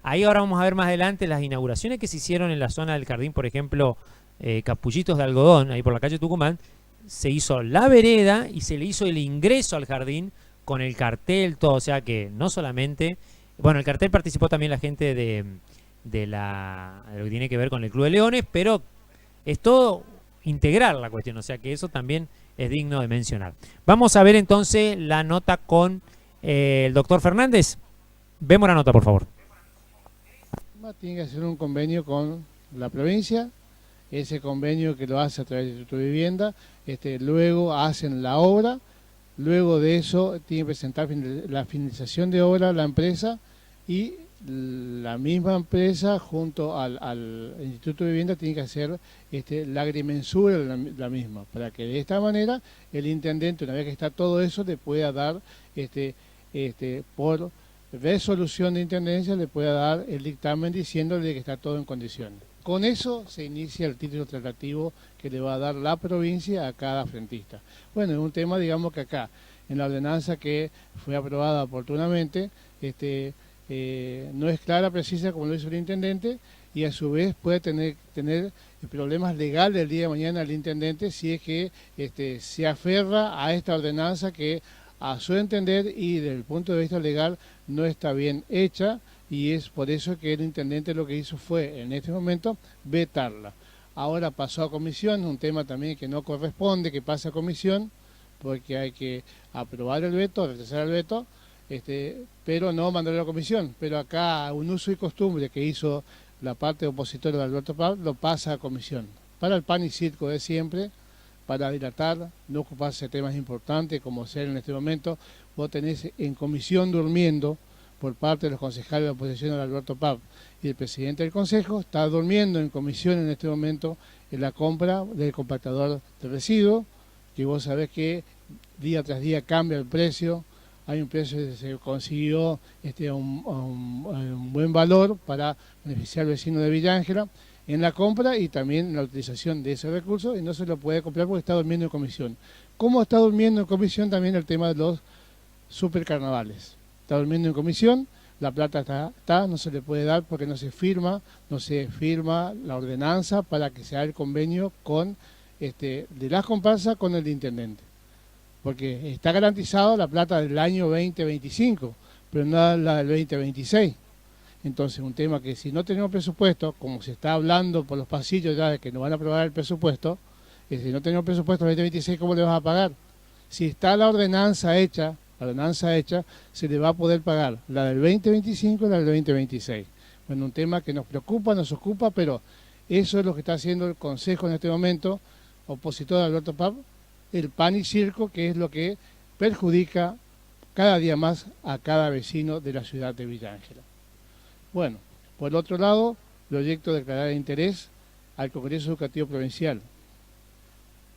Ahí ahora vamos a ver más adelante las inauguraciones que se hicieron en la zona del jardín, por ejemplo, Capullitos de Algodón, ahí por la calle Tucumán. Se hizo la vereda y se le hizo el ingreso al jardín con el cartel, todo. O sea que no solamente... Bueno, el cartel participó también la gente de lo que tiene que ver con el Club de Leones, pero es todo integral la cuestión. O sea que eso también es digno de mencionar. Vamos a ver entonces la nota con el doctor Fernández. Vemos la nota, por favor. Tiene que hacer un convenio con la provincia, ese convenio que lo hace a través de tu vivienda, luego hacen la obra, luego de eso tiene que presentar la finalización de obra a la empresa y la misma empresa junto al Instituto de Vivienda tiene que hacer la agrimensura de la misma, para que de esta manera el intendente, una vez que está todo eso, le pueda dar por resolución de intendencia, le pueda dar el dictamen diciéndole que está todo en condiciones. Con eso se inicia el título tratativo que le va a dar la provincia a cada frentista. Bueno, es un tema, digamos, que acá, en la ordenanza que fue aprobada oportunamente, no es clara, precisa, como lo hizo el intendente, y a su vez puede tener problemas legales el día de mañana el intendente si es que se aferra a esta ordenanza que, a su entender y desde el punto de vista legal, no está bien hecha, y es por eso que el intendente lo que hizo fue, en este momento, vetarla. Ahora pasó a comisión, un tema también que no corresponde que pase a comisión, porque hay que aprobar el veto, rechazar el veto, pero no mandarlo a la comisión. Pero acá un uso y costumbre que hizo la parte opositora de Alberto Paz lo pasa a comisión. Para el pan y circo de siempre, para dilatar, no ocuparse de temas importantes como ser en este momento, vos tenés en comisión durmiendo por parte de los concejales de la oposición de Alberto Paz y el presidente del consejo, está durmiendo en comisión en este momento en la compra del compactador de residuos, que vos sabés que día tras día cambia el precio, hay un precio que se consiguió un buen valor para beneficiar al vecino de Villa Ángela en la compra y también en la utilización de ese recurso, y no se lo puede comprar porque está durmiendo en comisión. ¿Cómo está durmiendo en comisión también el tema de los supercarnavales? Está durmiendo en comisión, la plata está, no se le puede dar porque no se firma la ordenanza para que se haga el convenio con de las comparsas con el intendente. Porque está garantizado la plata del año 2025, pero no la del 2026. Entonces, un tema que si no tenemos presupuesto, como se está hablando por los pasillos ya de que no van a aprobar el presupuesto, si no tenemos presupuesto del 2026, ¿cómo le vas a pagar? Si está la ordenanza hecha, la ordenanza hecha, se le va a poder pagar la del 2025 y la del 2026. Bueno, un tema que nos preocupa, nos ocupa, pero eso es lo que está haciendo el Consejo en este momento, opositor a Alberto Pap, el pan y circo, que es lo que perjudica cada día más a cada vecino de la ciudad de Villa Ángela. Bueno, por el otro lado, proyecto de declarar de interés al Congreso Educativo Provincial.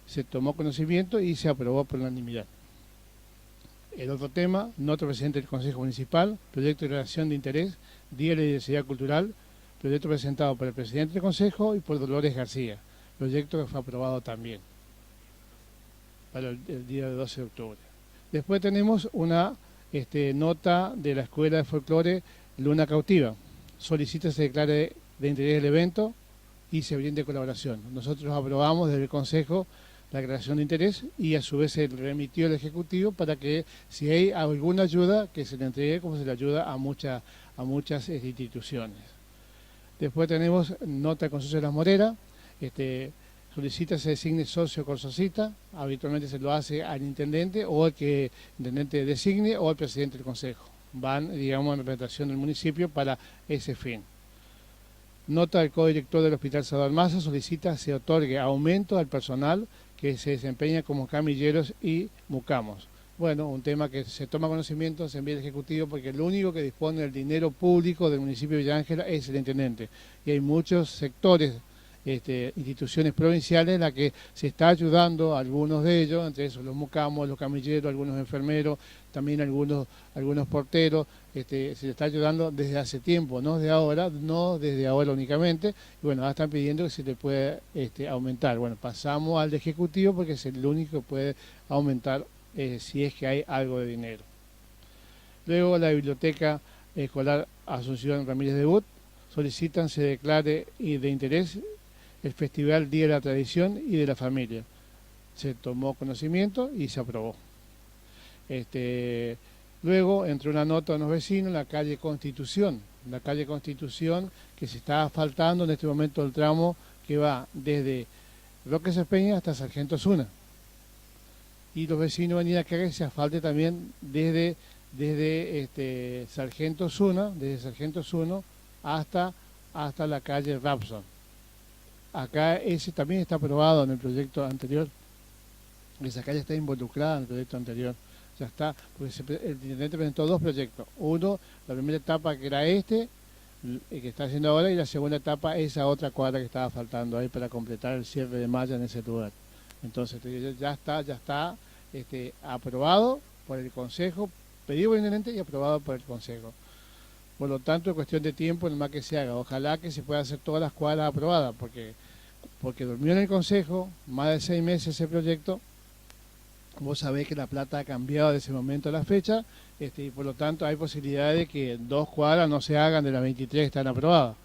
Se tomó conocimiento y se aprobó por unanimidad. El otro tema, nota presidente del Consejo Municipal, proyecto de declaración de interés, Día de la Diversidad Cultural, proyecto presentado por el presidente del Consejo y por Dolores García, proyecto que fue aprobado también para el día 12 de octubre. Después tenemos una nota de la Escuela de Folclore Luna Cautiva. Solicita se declare de interés el evento y se brinde colaboración. Nosotros aprobamos desde el Consejo la declaración de interés y a su vez se remitió al Ejecutivo para que si hay alguna ayuda que se le entregue como se le ayuda a muchas instituciones. Después tenemos nota del Consorcio de las Moreras, solicita se designe socio consorcista, habitualmente se lo hace al intendente o al que el intendente designe o al presidente del consejo. Van, digamos, en representación del municipio para ese fin. Nota del codirector del Hospital Salvador Maza, solicita se otorgue aumento al personal que se desempeña como camilleros y mucamos. Bueno, un tema que se toma conocimiento, se envía al Ejecutivo porque el único que dispone del dinero público del municipio de Villa Ángela es el intendente. Y hay muchos sectores, instituciones provinciales en las que se está ayudando a algunos de ellos, entre esos los mucamos, los camilleros, algunos enfermeros, también algunos porteros, se les está ayudando desde hace tiempo, no desde ahora únicamente, y bueno, ahora están pidiendo que se le pueda aumentar. Bueno, pasamos al Ejecutivo porque es el único que puede aumentar si es que hay algo de dinero. Luego la Biblioteca Escolar Asunción Ramírez de But solicitan se declare de interés el Festival Día de la Tradición y de la Familia. Se tomó conocimiento y se aprobó. Luego entró una nota de unos vecinos en la calle Constitución, que se está asfaltando en este momento el tramo que va desde Roque Cepeña hasta Sargento Zuna. Y los vecinos venían acá que se asfalte también desde Sargento Zuna, hasta la calle Rapson. Acá ese también está aprobado en el proyecto anterior. Esa calle está involucrada en el proyecto anterior. Ya está, porque el intendente presentó dos proyectos. Uno, la primera etapa que era que está haciendo ahora, y la segunda etapa esa otra cuadra que estaba faltando ahí para completar el cierre de malla en ese lugar. Entonces ya está aprobado por el Consejo, pedido por el intendente y aprobado por el Consejo. Por lo tanto, es cuestión de tiempo en más que se haga. Ojalá que se puedan hacer todas las cuadras aprobadas, porque durmió en el Consejo más de 6 meses ese proyecto. Vos sabés que la plata ha cambiado de ese momento a la fecha, y por lo tanto hay posibilidad de que 2 cuadras no se hagan de las 23 que están aprobadas.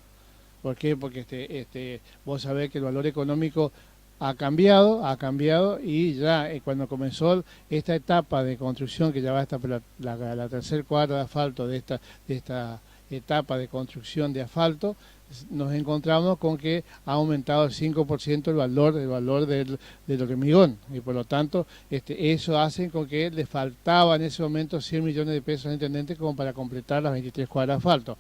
¿Por qué? Porque vos sabés que el valor económico ha cambiado y ya cuando comenzó esta etapa de construcción, que ya va hasta la tercera cuadra de asfalto de esta etapa de construcción de asfalto, nos encontramos con que ha aumentado el 5% el valor del hormigón, y por lo tanto eso hace con que le faltaba en ese momento 100 millones de pesos al intendente como para completar las 23 cuadras de asfalto.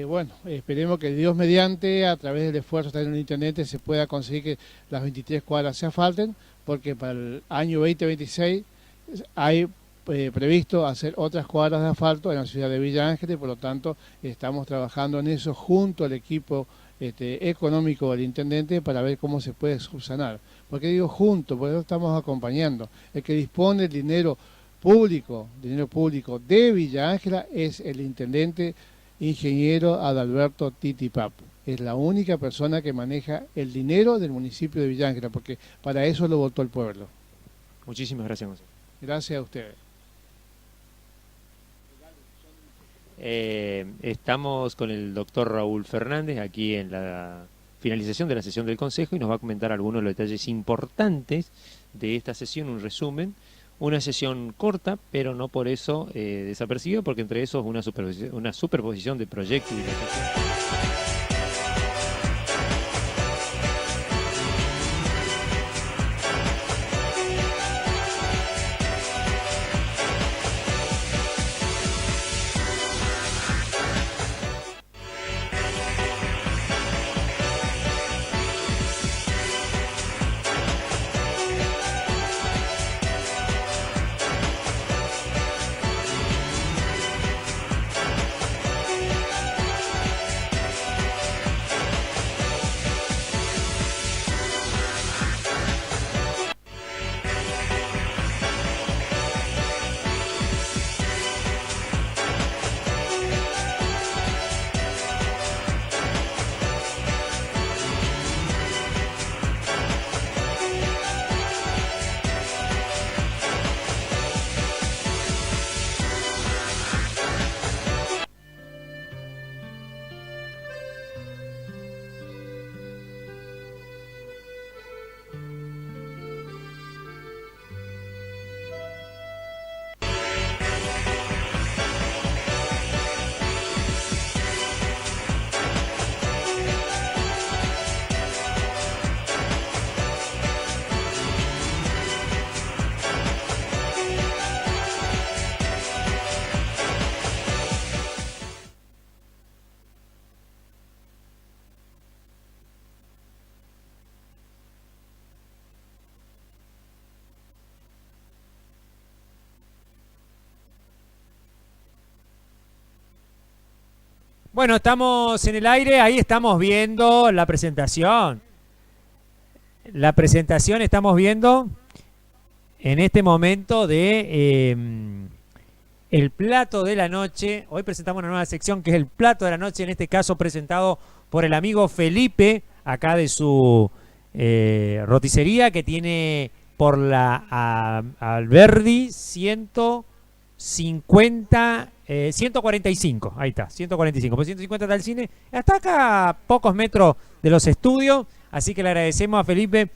Bueno, esperemos que Dios mediante, a través del esfuerzo del intendente, se pueda conseguir que las 23 cuadras se asfalten, porque para el año 2026 hay previsto hacer otras cuadras de asfalto en la ciudad de Villa Ángela, y por lo tanto estamos trabajando en eso junto al equipo económico del intendente para ver cómo se puede subsanar. ¿Por qué digo junto? Porque nosotros estamos acompañando. El que dispone del dinero público de Villa Ángela es el intendente ingeniero Adalberto Titi Pap. Es la única persona que maneja el dinero del municipio de Villa Ángela, porque para eso lo votó el pueblo. Muchísimas gracias, José. Gracias a ustedes. Estamos con el doctor Raúl Fernández aquí en la finalización de la sesión del Consejo y nos va a comentar algunos de los detalles importantes de esta sesión, un resumen. Una sesión corta, pero no por eso desapercibida, porque entre esos una superposición de proyectos y de Bueno, estamos en el aire, ahí estamos viendo la presentación. La presentación estamos viendo en este momento de el plato de la noche. Hoy presentamos una nueva sección que es el plato de la noche, en este caso presentado por el amigo Felipe, acá de su roticería, que tiene por la Alberdi 145, ahí está, 145, por 150 está el cine, hasta acá a pocos metros de los estudios, así que le agradecemos a Felipe.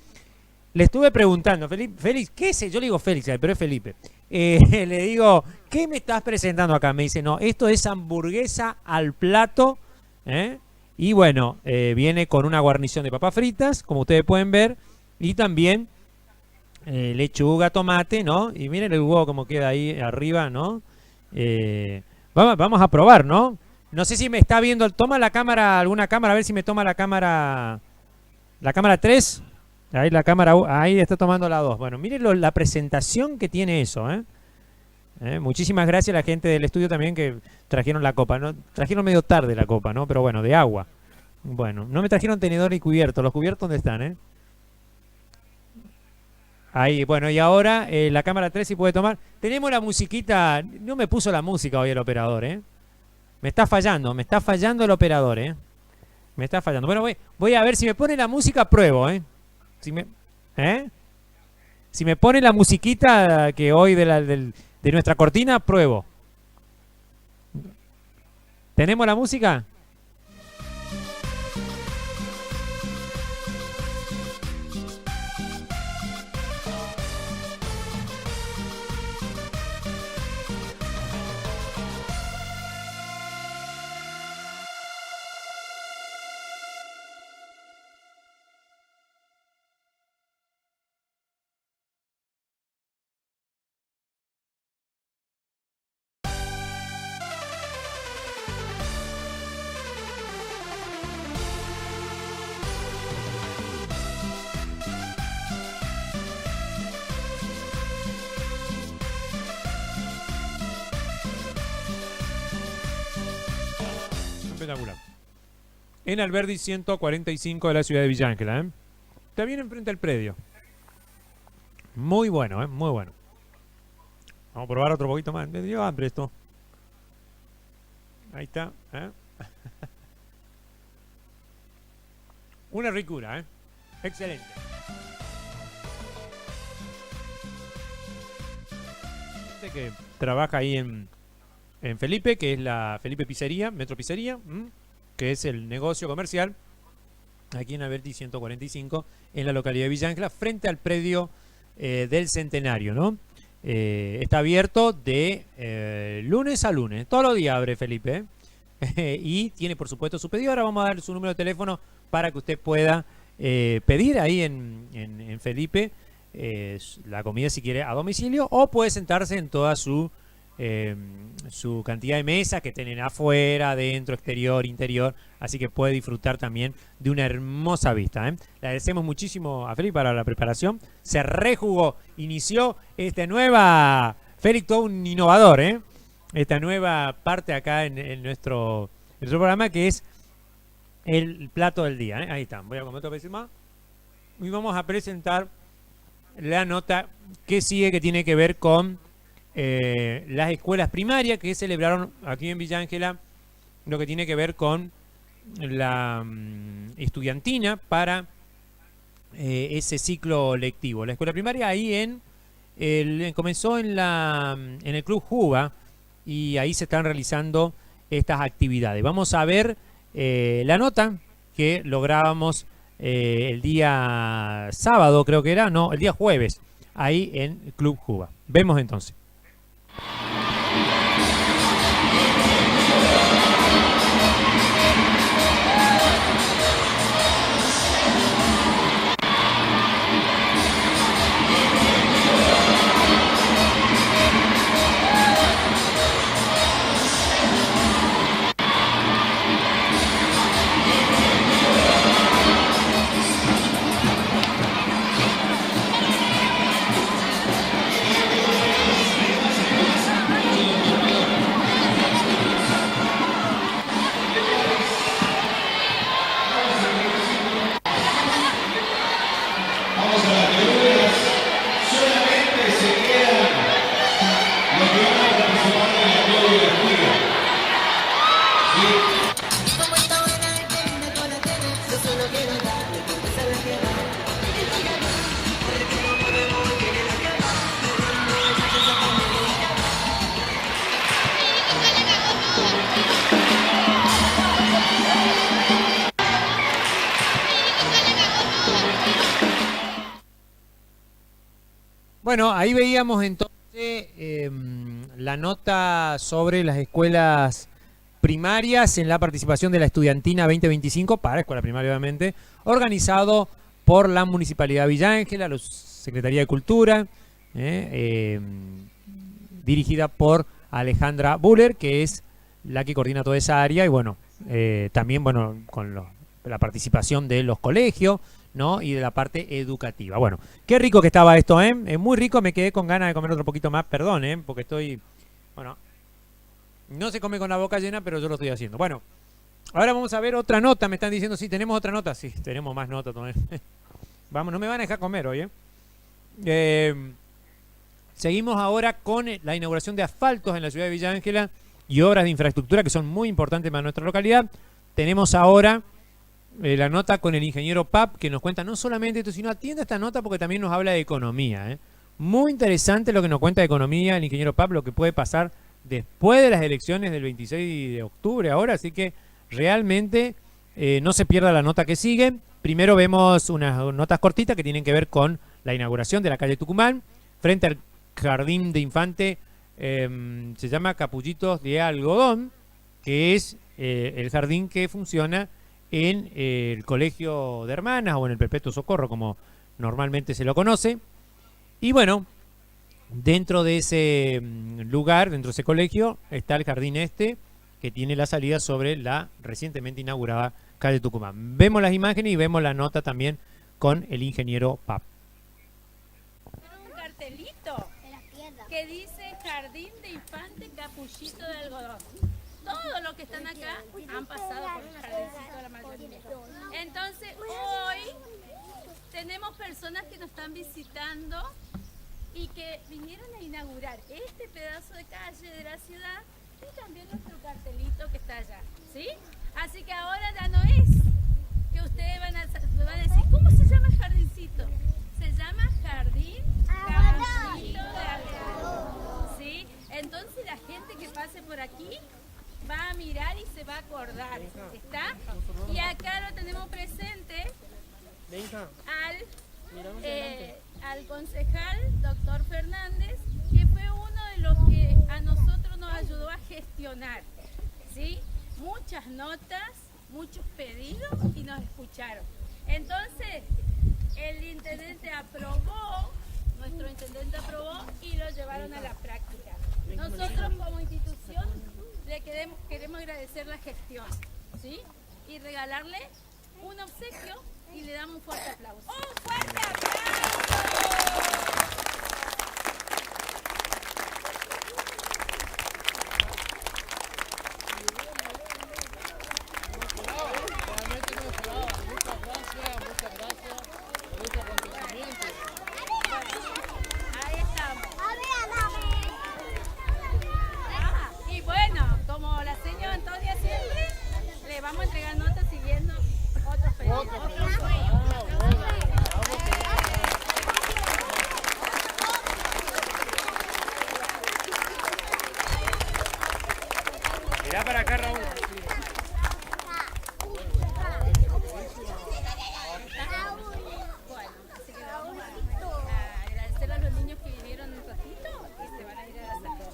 Le estuve preguntando, Félix, ¿qué sé? Yo le digo Félix, pero es Felipe. Le digo, ¿qué me estás presentando acá? Me dice, no, esto es hamburguesa al plato, y bueno, viene con una guarnición de papas fritas, como ustedes pueden ver, y también lechuga, tomate, ¿no? Y miren el huevo como queda ahí arriba, ¿no? Vamos a probar, ¿no? No sé si me está viendo, toma la cámara, alguna cámara, a ver si me toma la cámara 3. Ahí la cámara, ahí está tomando la 2. Bueno, miren la presentación que tiene eso, muchísimas gracias a la gente del estudio también que trajeron la copa, ¿no? Trajeron medio tarde la copa, ¿no? Pero bueno, de agua. Bueno, no me trajeron tenedor y cubierto. ¿Los cubiertos dónde están, Ahí, bueno, y ahora la cámara 3 sí puede tomar. Tenemos la musiquita. No me puso la música hoy el operador, Me está fallando el operador, Me está fallando. Bueno, voy a ver si me pone la música, pruebo, Si me pone la musiquita que hoy de nuestra cortina, pruebo. ¿Tenemos la música? Espectacular. En Alberdi 145 de la ciudad de Villa Ángela, Está bien enfrente al predio. Muy bueno, muy bueno. Vamos a probar otro poquito más. Me dio hambre esto. Ahí está, Una ricura, Excelente. Gente que trabaja ahí en Felipe, que es la Felipe Pizzería, Metro Pizzería, que es el negocio comercial aquí en Alberdi 145, en la localidad de Villa Ángela, frente al predio del Centenario, ¿no? Está abierto de lunes a lunes, todos los días abre Felipe, y tiene por supuesto su pedido. Ahora vamos a dar su número de teléfono para que usted pueda pedir ahí en Felipe la comida, si quiere, a domicilio, o puede sentarse en toda su cantidad de mesas que tienen afuera, adentro, exterior, interior, así que puede disfrutar también de una hermosa vista. Le agradecemos muchísimo a Félix para la preparación, se rejugó, inició esta nueva, Félix, todo un innovador, esta nueva parte acá en nuestro programa, que es el plato del día. Ahí está, voy a comer otra vez más y vamos a presentar la nota que sigue, que tiene que ver con las escuelas primarias que celebraron aquí en Villa Ángela, lo que tiene que ver con la estudiantina para ese ciclo lectivo. La escuela primaria ahí comenzó en el Club Juba, y ahí se están realizando estas actividades. Vamos a ver la nota que lográbamos el día sábado, creo que era, no, el día jueves, ahí en Club Juba. Vemos entonces. Bueno, ahí veíamos entonces la nota sobre las escuelas primarias en la participación de la Estudiantina 2025, para escuela primaria obviamente, organizado por la Municipalidad de Villa Ángela, la Secretaría de Cultura, dirigida por Alejandra Buller, que es la que coordina toda esa área, y bueno, también bueno con la participación de los colegios, ¿no? Y de la parte educativa. Bueno, qué rico que estaba esto, ¿eh? Muy rico, me quedé con ganas de comer otro poquito más, perdón, porque estoy, bueno, no se come con la boca llena, pero yo lo estoy haciendo. Bueno, ahora vamos a ver otra nota, me están diciendo, sí, tenemos otra nota, sí, tenemos más notas también. Vamos, no me van a dejar comer hoy, seguimos ahora con la inauguración de asfaltos en la ciudad de Villa Ángela y obras de infraestructura que son muy importantes para nuestra localidad. Tenemos ahora la nota con el ingeniero Pap, que nos cuenta no solamente esto, sino atiende esta nota porque también nos habla de economía. Muy interesante lo que nos cuenta de economía el ingeniero Pap, lo que puede pasar después de las elecciones del 26 de octubre ahora, así que realmente no se pierda la nota que sigue. Primero vemos unas notas cortitas que tienen que ver con la inauguración de la calle Tucumán, frente al jardín de infante, se llama Capullitos de Algodón, que es el jardín que funciona en el Colegio de Hermanas o en el Perpetuo Socorro, como normalmente se lo conoce. Y bueno, dentro de ese lugar, dentro de ese colegio, está el jardín que tiene la salida sobre la recientemente inaugurada calle Tucumán. Vemos las imágenes y vemos la nota también con el ingeniero Pap. Un cartelito que dice Jardín de Infante Capullito de Algodón. Todos los que están acá han pasado por el jardincito, la mayoría. Entonces hoy tenemos personas que nos están visitando y que vinieron a inaugurar este pedazo de calle de la ciudad y también nuestro cartelito que está allá, ¿sí? Así que ahora ya no es que ustedes van a decir, ¿cómo se llama el jardincito? Se llama Jardín Capullito de Algodón, ¿sí? Entonces la gente que pase por aquí va a mirar y se va a acordar, ¿está? Y acá lo tenemos presente al concejal, doctor Fernández, que fue uno de los que a nosotros nos ayudó a gestionar, ¿sí? Muchas notas, muchos pedidos y nos escucharon. Entonces, el intendente aprobó, nuestro intendente aprobó y lo llevaron a la práctica. Nosotros como institución le queremos agradecer la gestión, ¿sí? Y regalarle un obsequio y le damos un fuerte aplauso. ¡Un fuerte aplauso! Ahí estamos. Y bueno, como la señora Antonia siempre, le vamos a entregar notas siguiendo otros pedidos. Mirá para acá, Raúl. Bueno, así que vamos a agradecer a los niños que vinieron un ratito y se van a ir a la sacar.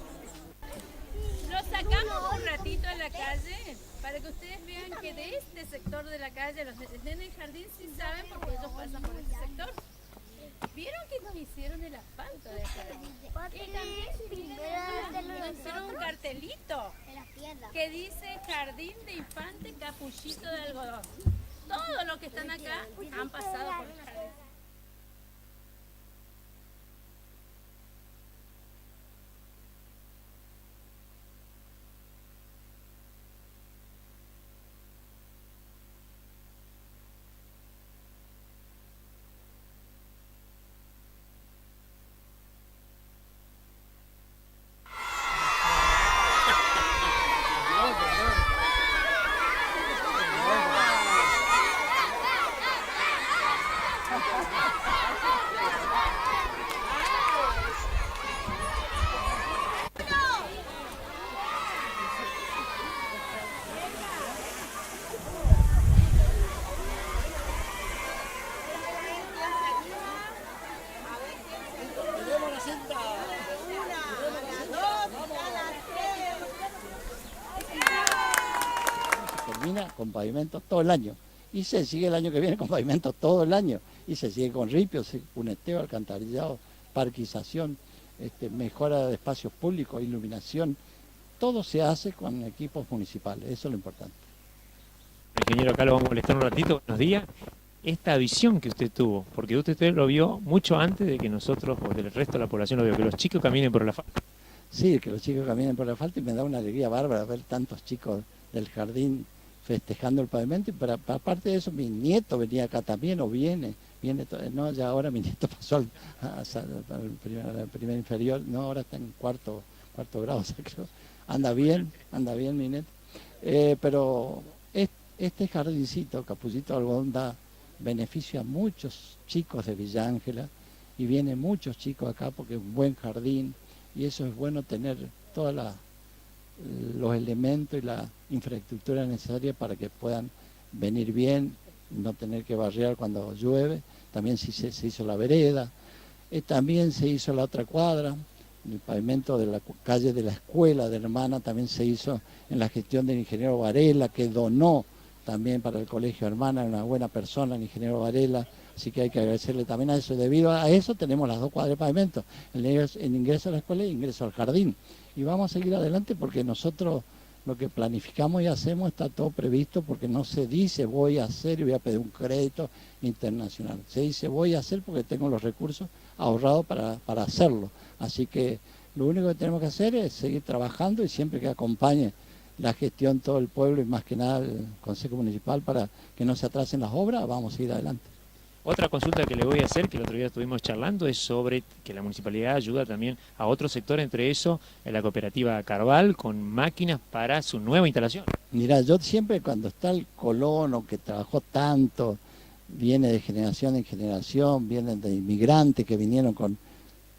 Los sacamos un ratito a la calle para que ustedes vean que de este sector de la calle, los nenes del jardín sí saben porque ellos pasan por este sector. ¿Vieron que nos hicieron el asfalto de jardín? Y también nos hicieron un cartelito que dice Jardín de Infante Capullito de Algodón. Todos los que están acá han pasado por el jardín. termina con pavimento todo el año. Y se sigue el año que viene con pavimento todo el año. Y se sigue con ripios, cuneteo, alcantarillado, parquización, mejora de espacios públicos, iluminación. Todo se hace con equipos municipales, eso es lo importante. Ingeniero, acá lo vamos a molestar un ratito. Buenos días. Esta visión que usted tuvo, porque usted lo vio mucho antes de que nosotros o del resto de la población lo vio, que los chicos caminen por el asfalto. Sí, que los chicos caminen por el asfalto y me da una alegría bárbara ver tantos chicos del jardín festejando el pavimento. Y aparte de eso, mi nieto venía acá también, o viene no, ya ahora mi nieto pasó al primer inferior, no, ahora está en cuarto grado, o sea, creo. Anda bien mi nieto. Pero este jardincito, Capullito de Algodón, da beneficio a muchos chicos de Villa Ángela y vienen muchos chicos acá porque es un buen jardín y eso es bueno tener todos los elementos y la infraestructura necesaria para que puedan venir bien, no tener que barrear cuando llueve. También se hizo la vereda, también se hizo la otra cuadra, el pavimento de la calle de la escuela de Hermana también se hizo en la gestión del ingeniero Varela, que donó también para el colegio Hermana, una buena persona, el ingeniero Varela, así que hay que agradecerle también a eso. Debido a eso tenemos las dos cuadras de pavimento, el ingreso a la escuela y el ingreso al jardín. Y vamos a seguir adelante porque nosotros lo que planificamos y hacemos está todo previsto, porque no se dice voy a hacer y voy a pedir un crédito internacional. Se dice voy a hacer porque tengo los recursos ahorrados para hacerlo. Así que lo único que tenemos que hacer es seguir trabajando y siempre que acompañe la gestión todo el pueblo y más que nada el Consejo Municipal para que no se atrasen las obras, vamos a ir adelante. Otra consulta que le voy a hacer, que el otro día estuvimos charlando, es sobre que la municipalidad ayuda también a otro sector, entre eso la cooperativa Carval, con máquinas para su nueva instalación. Mira, yo siempre cuando está el colono que trabajó tanto, viene de generación en generación, vienen de inmigrantes que vinieron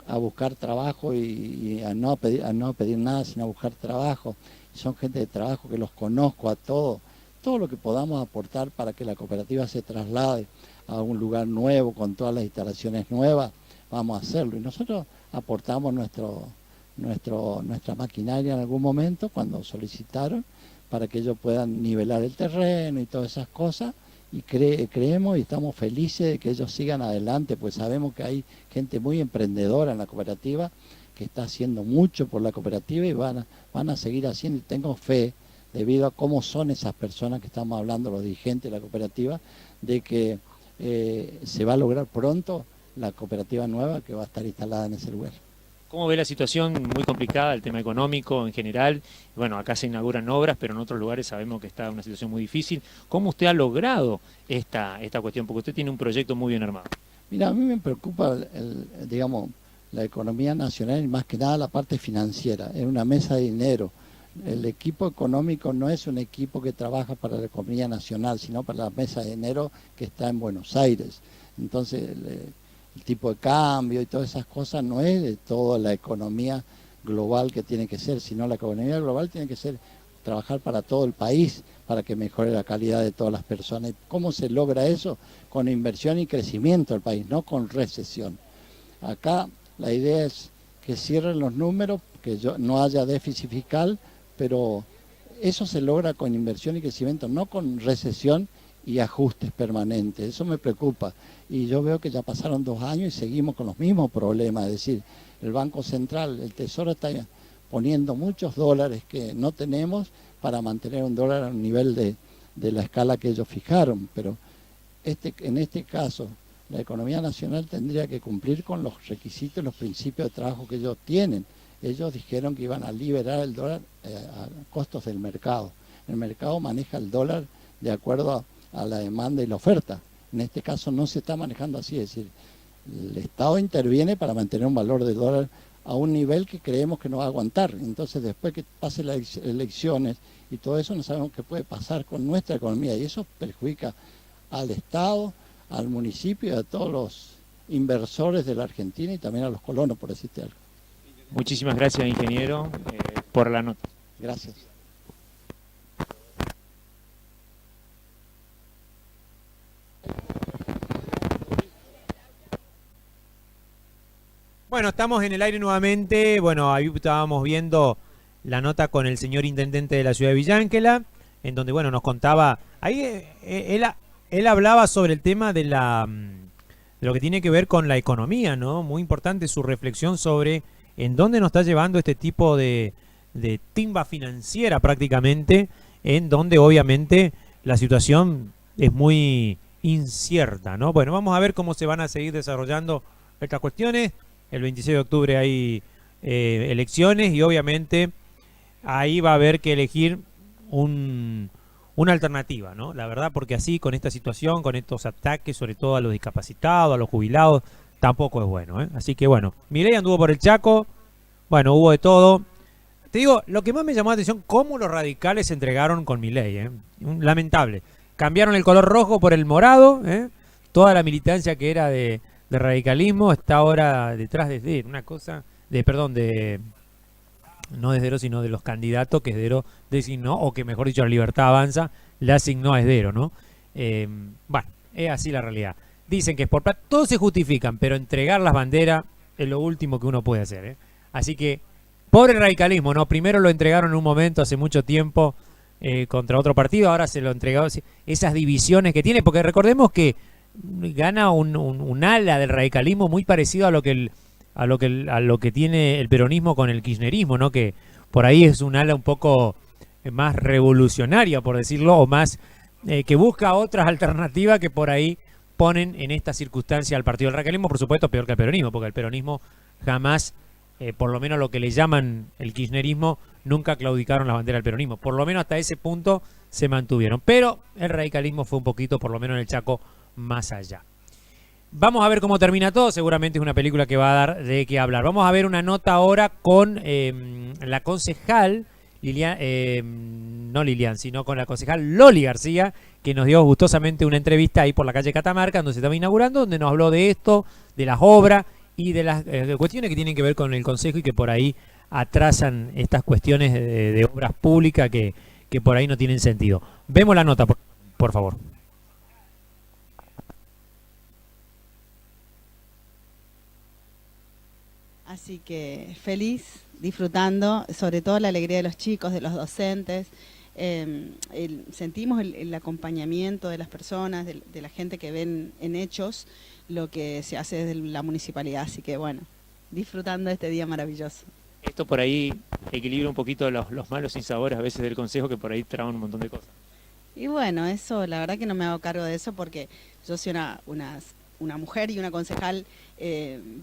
a buscar trabajo y a no pedir nada, sino a buscar trabajo. Son gente de trabajo que los conozco a todos. Todo lo que podamos aportar para que la cooperativa se traslade a un lugar nuevo, con todas las instalaciones nuevas, vamos a hacerlo. Y nosotros aportamos nuestra maquinaria en algún momento, cuando solicitaron, para que ellos puedan nivelar el terreno y todas esas cosas. Y creemos y estamos felices de que ellos sigan adelante, pues sabemos que hay gente muy emprendedora en la cooperativa, que está haciendo mucho por la cooperativa y van a seguir haciendo, y tengo fe, debido a cómo son esas personas que estamos hablando, los dirigentes de la cooperativa, de que se va a lograr pronto la cooperativa nueva que va a estar instalada en ese lugar. ¿Cómo ve la situación? Muy complicada, el tema económico en general. Bueno, acá se inauguran obras, pero en otros lugares sabemos que está una situación muy difícil. ¿Cómo usted ha logrado esta cuestión? Porque usted tiene un proyecto muy bien armado. Mira, a mí me preocupa, digamos, la economía nacional y más que nada la parte financiera. Es una mesa de dinero. El equipo económico no es un equipo que trabaja para la economía nacional, sino para la mesa de dinero que está en Buenos Aires. Entonces, el tipo de cambio y todas esas cosas no es de toda la economía global que tiene que ser, sino la economía global tiene que ser trabajar para todo el país, para que mejore la calidad de todas las personas. ¿Cómo se logra eso? Con inversión y crecimiento del país, no con recesión. Acá la idea es que cierren los números, que no haya déficit fiscal, pero eso se logra con inversión y crecimiento, no con recesión y ajustes permanentes. Eso me preocupa. Y yo veo que ya pasaron 2 años y seguimos con los mismos problemas. Es decir, el Banco Central, el Tesoro está poniendo muchos dólares que no tenemos para mantener un dólar a un nivel de la escala que ellos fijaron. Pero en este caso, la economía nacional tendría que cumplir con los requisitos, los principios de trabajo que ellos tienen. Ellos dijeron que iban a liberar el dólar a costos del mercado. El mercado maneja el dólar de acuerdo a la demanda y la oferta. En este caso no se está manejando así, es decir, el Estado interviene para mantener un valor de dólar a un nivel que creemos que no va a aguantar. Entonces, después que pasen las elecciones y todo eso, no sabemos qué puede pasar con nuestra economía, y eso perjudica al Estado, al municipio y a todos los inversores de la Argentina y también a los colonos, por decirte algo. Muchísimas gracias, ingeniero, por la nota. Gracias. Bueno, estamos en el aire nuevamente. Bueno, ahí estábamos viendo la nota con el señor intendente de la ciudad de Villa Ángela. en donde, bueno, nos contaba, ahí él hablaba sobre el tema de de lo que tiene que ver con la economía, ¿no? Muy importante su reflexión sobre en dónde nos está llevando este tipo de timba financiera prácticamente, en donde obviamente la situación es muy incierta, ¿no? Bueno, vamos a ver cómo se van a seguir desarrollando estas cuestiones. El 26 de octubre hay elecciones y obviamente ahí va a haber que elegir una alternativa, ¿no? La verdad, porque así con esta situación, con estos ataques, sobre todo a los discapacitados, a los jubilados, tampoco es bueno, ¿eh? Así que bueno, Milei anduvo por el Chaco, bueno, hubo de todo. Te digo, lo que más me llamó la atención, cómo los radicales se entregaron con Milei, ¿eh? Lamentable. Cambiaron el color rojo por el morado, ¿eh? Toda la militancia que era de radicalismo está ahora detrás de una cosa, no de Esdero, sino de los candidatos que Esdero designó, o que mejor dicho la Libertad Avanza le asignó a Esdero, ¿no? Bueno, es así la realidad. Dicen que es por plata, todos se justifican, pero entregar las banderas es lo último que uno puede hacer, ¿eh? Así que, pobre radicalismo, ¿no? Primero lo entregaron en un momento hace mucho tiempo contra otro partido, ahora se lo entregaron, esas divisiones que tiene, porque recordemos que gana un ala del radicalismo muy parecido a lo que tiene el peronismo con el kirchnerismo, ¿no? Que por ahí es un ala un poco más revolucionaria, por decirlo, o más que busca otras alternativas que por ahí ponen en esta circunstancia al partido del radicalismo, por supuesto peor que el peronismo, porque el peronismo jamás, por lo menos lo que le llaman el kirchnerismo, nunca claudicaron la bandera del peronismo, por lo menos hasta ese punto se mantuvieron, pero el radicalismo fue un poquito, por lo menos en el Chaco, más allá. Vamos a ver cómo termina todo, seguramente es una película que va a dar de qué hablar. Vamos a ver una nota ahora con la concejal, no Lilian, sino con la concejal Loli García, que nos dio gustosamente una entrevista ahí por la calle Catamarca, donde se estaba inaugurando, donde nos habló de esto, de las obras y de las cuestiones que tienen que ver con el Consejo y que por ahí atrasan estas cuestiones de obras públicas que por ahí no tienen sentido. Vemos la nota, por favor. Así que feliz, disfrutando, sobre todo la alegría de los chicos, de los docentes. Sentimos el acompañamiento de las personas, de la gente que ven en hechos lo que se hace desde la municipalidad. Así que bueno, disfrutando este día maravilloso. Esto por ahí equilibra un poquito los malos sinsabores a veces del Consejo, que por ahí traban un montón de cosas. Y bueno, eso, la verdad que no me hago cargo de eso porque yo soy una mujer y una concejal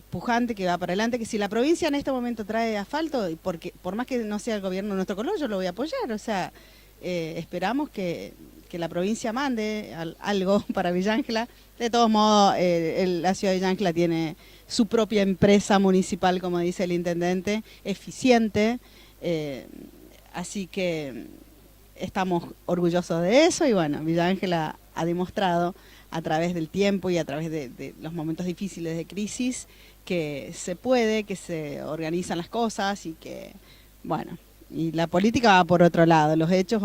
pujante que va para adelante, que si la provincia en este momento trae asfalto, porque por más que no sea el gobierno de nuestro color, yo lo voy a apoyar. O sea, esperamos que la provincia mande algo para Villa Ángela. De todos modos, la ciudad de Villa Ángela tiene su propia empresa municipal, como dice el intendente, eficiente, así que estamos orgullosos de eso y bueno, Villa Ángela ha demostrado a través del tiempo y a través de los momentos difíciles de crisis que se puede, que se organizan las cosas y que, bueno, y la política va por otro lado, los hechos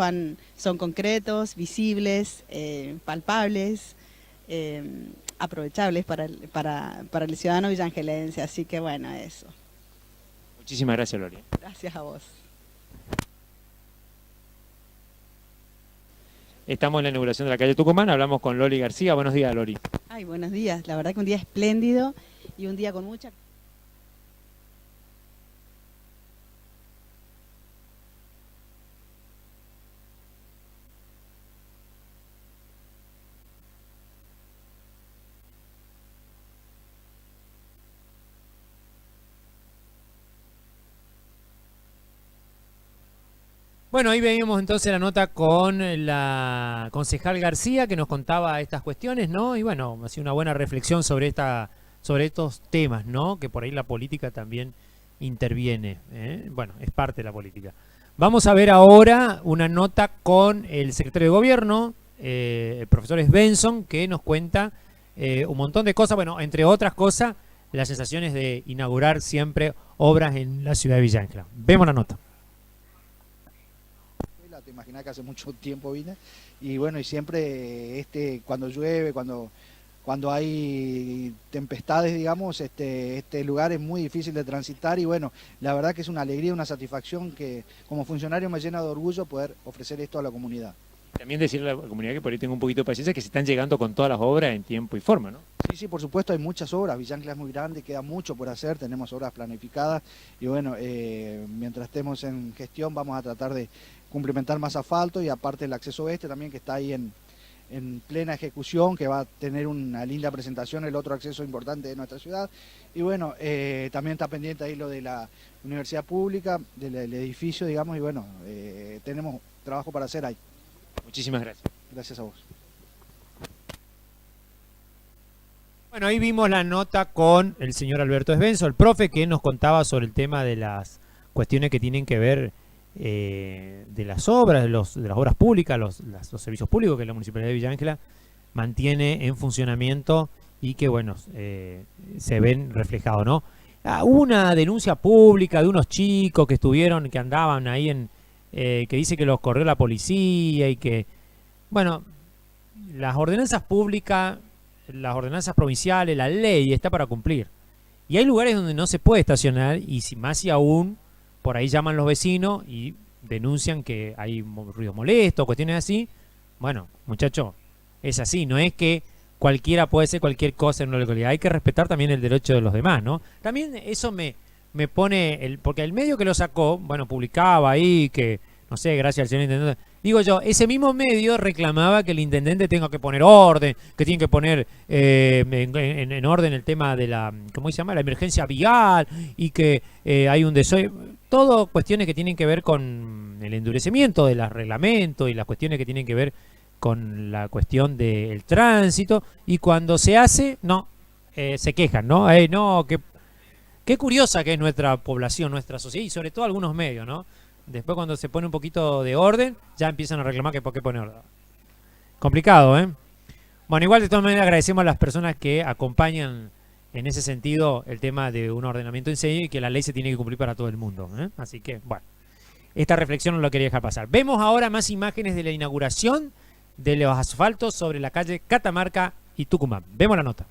son concretos, visibles, palpables, aprovechables para el ciudadano villangelense, así que bueno, eso. Muchísimas gracias, Loli. Gracias a vos. Estamos en la inauguración de la calle Tucumán, hablamos con Loli García. Buenos días, Loli. Ay, buenos días. La verdad que un día espléndido y un día con mucha... Bueno, ahí veíamos entonces la nota con la concejal García que nos contaba estas cuestiones, ¿no? Y bueno, hacía una buena reflexión sobre estos temas, ¿no? Que por ahí la política también interviene, ¿eh? Bueno, es parte de la política. Vamos a ver ahora una nota con el secretario de Gobierno, el profesor Svensson, que nos cuenta un montón de cosas, bueno, entre otras cosas, las sensaciones de inaugurar siempre obras en la ciudad de Villa Ángela. Vemos la nota. Te imaginas que hace mucho tiempo vine y bueno, y siempre cuando llueve, cuando cuando hay tempestades, digamos, este lugar es muy difícil de transitar y bueno, la verdad que es una alegría, una satisfacción que como funcionario me llena de orgullo poder ofrecer esto a la comunidad. También decirle a la comunidad que por ahí tengo un poquito de paciencia, que se están llegando con todas las obras en tiempo y forma, ¿no? Sí, por supuesto, hay muchas obras, Villa Ángela es muy grande, queda mucho por hacer, tenemos obras planificadas y bueno, mientras estemos en gestión vamos a tratar de cumplimentar más asfalto y aparte el acceso oeste también que está ahí en plena ejecución, que va a tener una linda presentación, el otro acceso importante de nuestra ciudad. Y bueno, también está pendiente ahí lo de la universidad pública, del edificio, digamos, y bueno, tenemos trabajo para hacer ahí. Muchísimas gracias. Gracias a vos. Bueno, ahí vimos la nota con el señor Alberto Esbenzo, el profe, que nos contaba sobre el tema de las cuestiones que tienen que ver de las obras, de las obras públicas, los servicios públicos que la Municipalidad de Villa Ángela mantiene en funcionamiento y que, bueno, se ven reflejados, ¿no? Hubo una denuncia pública de unos chicos que andaban ahí que dice que los corrió la policía y que, bueno, las ordenanzas públicas, las ordenanzas provinciales, la ley está para cumplir. Y hay lugares donde no se puede estacionar y más y aún por ahí llaman los vecinos y denuncian que hay ruido molesto, cuestiones así. Bueno, muchachos, es así, no es que cualquiera puede hacer cualquier cosa en una localidad, hay que respetar también el derecho de los demás, ¿no? También eso me pone, porque el medio que lo sacó, bueno, publicaba ahí que, no sé, gracias al señor intendente, digo yo, ese mismo medio reclamaba que el intendente tenga que poner orden, que tiene que poner en orden el tema de la, ¿cómo se llama?, la emergencia vial y que hay un todo cuestiones que tienen que ver con el endurecimiento de los reglamentos y las cuestiones que tienen que ver con la cuestión del tránsito, y cuando se hace, no, se quejan, ¿no? No, qué curiosa que es nuestra población, nuestra sociedad y sobre todo algunos medios, ¿no? Después cuando se pone un poquito de orden, ya empiezan a reclamar que por qué pone orden. Complicado, ¿eh? Bueno, igual de todas maneras agradecemos a las personas que acompañan en ese sentido el tema de un ordenamiento en serio y que la ley se tiene que cumplir para todo el mundo, ¿eh? Así que, bueno, esta reflexión no la quería dejar pasar. Vemos ahora más imágenes de la inauguración de los asfaltos sobre la calle Catamarca y Tucumán. Vemos la nota.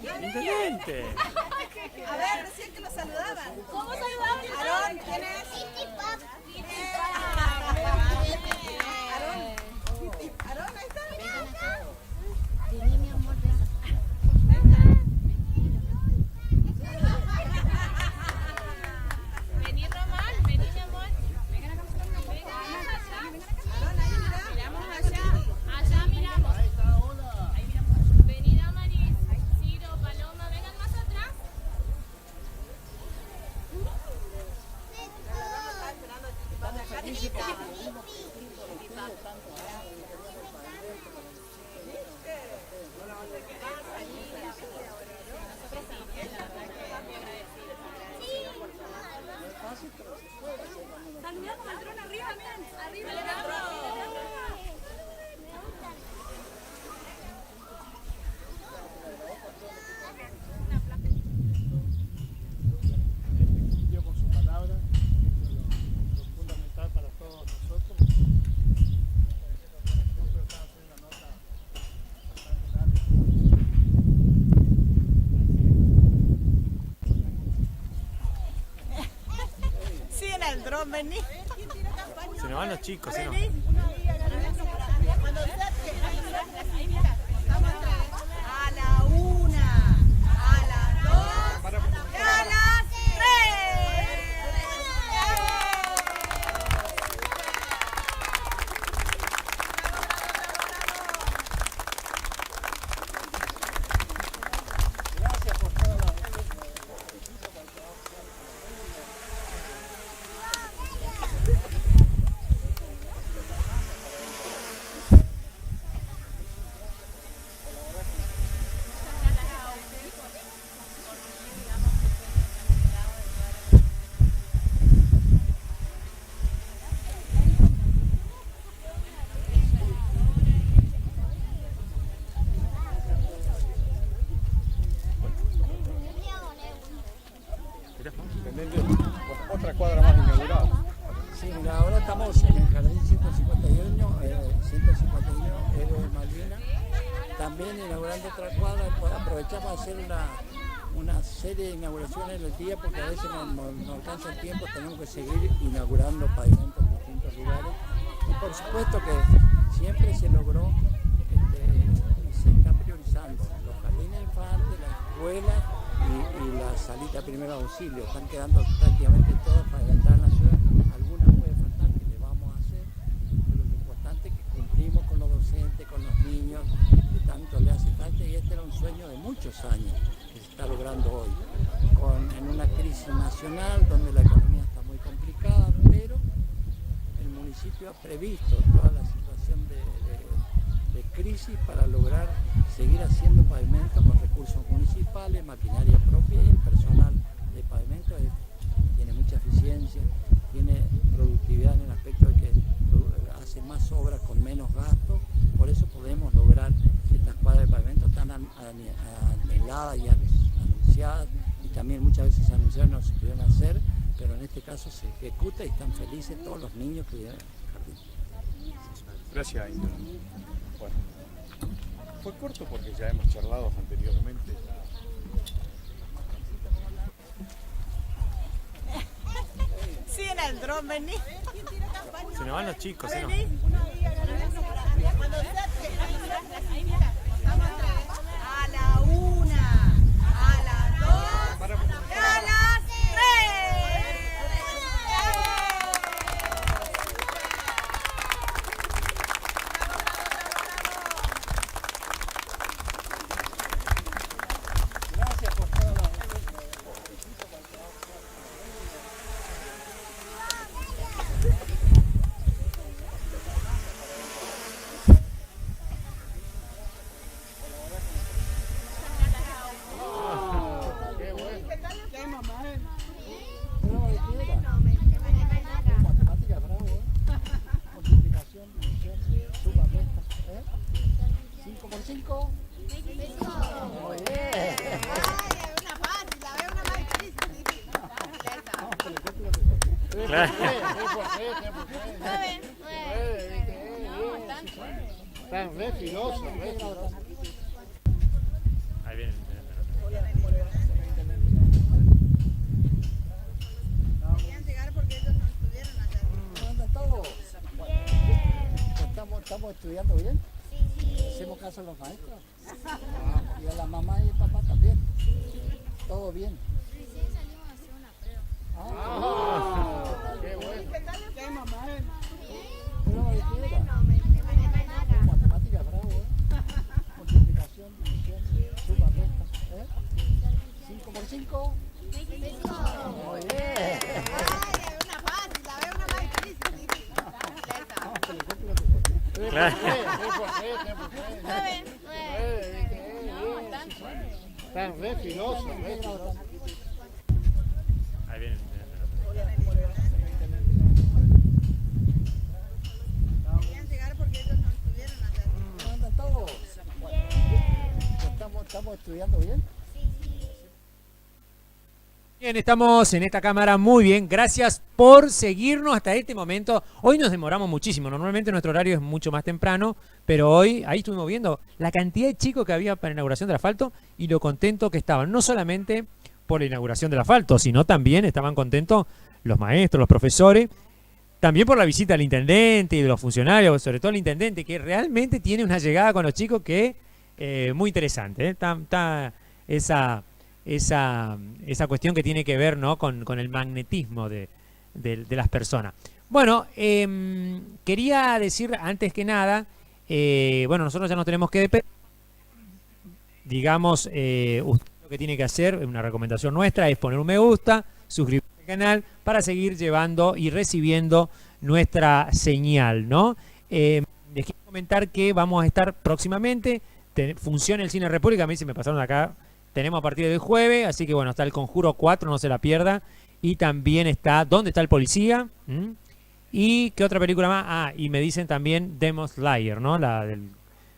Intendente. A ver, recién que lo saludaban. ¿Cómo saludaban? Aarón, ¿quién es? Aarón, ahí está. Vení, mi amor. Vení, Román, vení, mi amor. Vengan acá. Aarón, ahí mira. Miramos allá. Allá miramos. Ahí miramos. Vení, Damaris. Ciro, Paloma, vengan más atrás. dron, vení. Se nos van los chicos, se nos... A la 1, a las 2 y a las 3. Gracias por todo. Otra cuadra más inaugurada. Sí, mira, ahora estamos en el Jardín 151, Héroe de Malvina, también inaugurando otra cuadra. Aprovechamos a hacer una serie de inauguraciones en el día porque a veces no alcanza el tiempo, tenemos que seguir inaugurando pavimentos en distintos lugares. Y por supuesto que siempre se logró, se está priorizando los jardines infantes, la escuela y la salita de primer auxilio. Están quedando prácticamente todas pavimentadas en la ciudad. Algunas puede faltar que le vamos a hacer, pero lo importante es que cumplimos con los docentes, con los niños, que tanto le hace falta, y este era un sueño de muchos años que se está logrando hoy, en una crisis nacional donde la economía está muy complicada, pero el municipio ha previsto toda la situación de crisis para lograr seguir haciendo pavimento con recursos municipales, maquinaria propia, y el personal de pavimento tiene mucha eficiencia, tiene productividad en el aspecto de que hace más obras con menos gastos. Por eso podemos lograr estas cuadras de pavimento tan anheladas y anunciadas, y también muchas veces se anunciaron y no se pudieron hacer, pero en este caso se ejecuta y están felices todos los niños que viven en el jardín. Gracias, Inter. Bueno, fue corto porque ya hemos charlado anteriormente. Sí, en el dron, vení. Se nos van los chicos, se nos... Cuando a la 1, a las 2 y a las 3. Gracias por todo. Matemática, bravo, multiplicación, división, suma, resta, 5 por 5. Muy bien. Una fácil, la veo una más difícil. Claro. Están re filosos, Ahí viene. Querían llegar porque ellos no estuvieron allá. ¿Cómo andan todos? ¿Estamos estudiando bien? Sí. ¿Hacemos caso a los maestros? ¿Y a la mamá y el papá también? ¿Todo bien? Recién salimos a hacer una prueba. qué bueno. ¿Qué tal? ¿Qué mamá? ¿Prueba de qué era? Matemática, bravo, multiplicación, división, suma, resta, 5 por 5. Muy bien. Una fácil, la veo una más difícil. Claro. Están re filosos, Ahí viene. Querían llegar porque ellos no estuvieron allá. ¿Cómo andan todos? ¿Estamos estudiando bien? Bien, estamos en esta cámara muy bien. Gracias por seguirnos hasta este momento. Hoy nos demoramos muchísimo. Normalmente nuestro horario es mucho más temprano, pero hoy ahí estuvimos viendo la cantidad de chicos que había para la inauguración del asfalto y lo contentos que estaban. No solamente por la inauguración del asfalto, sino también estaban contentos los maestros, los profesores, también por la visita del intendente y de los funcionarios, sobre todo el intendente, que realmente tiene una llegada con los chicos que muy interesante. Está esa cuestión que tiene que ver, ¿no?, con el magnetismo de las personas. Bueno, quería decir antes que nada, bueno, nosotros ya nos tenemos que despedir. Digamos, usted lo que tiene que hacer, una recomendación nuestra, es poner un me gusta, suscribirse al canal para seguir llevando y recibiendo nuestra señal, ¿no? Les quiero comentar que vamos a estar próximamente, funciona el Cine República, a mí se me pasaron acá, tenemos a partir del jueves, así que bueno, está el Conjuro 4, no se la pierda, y también está ¿Dónde está el policía? ¿Y qué otra película más? Ah, y me dicen también Demon Slayer, ¿no? La del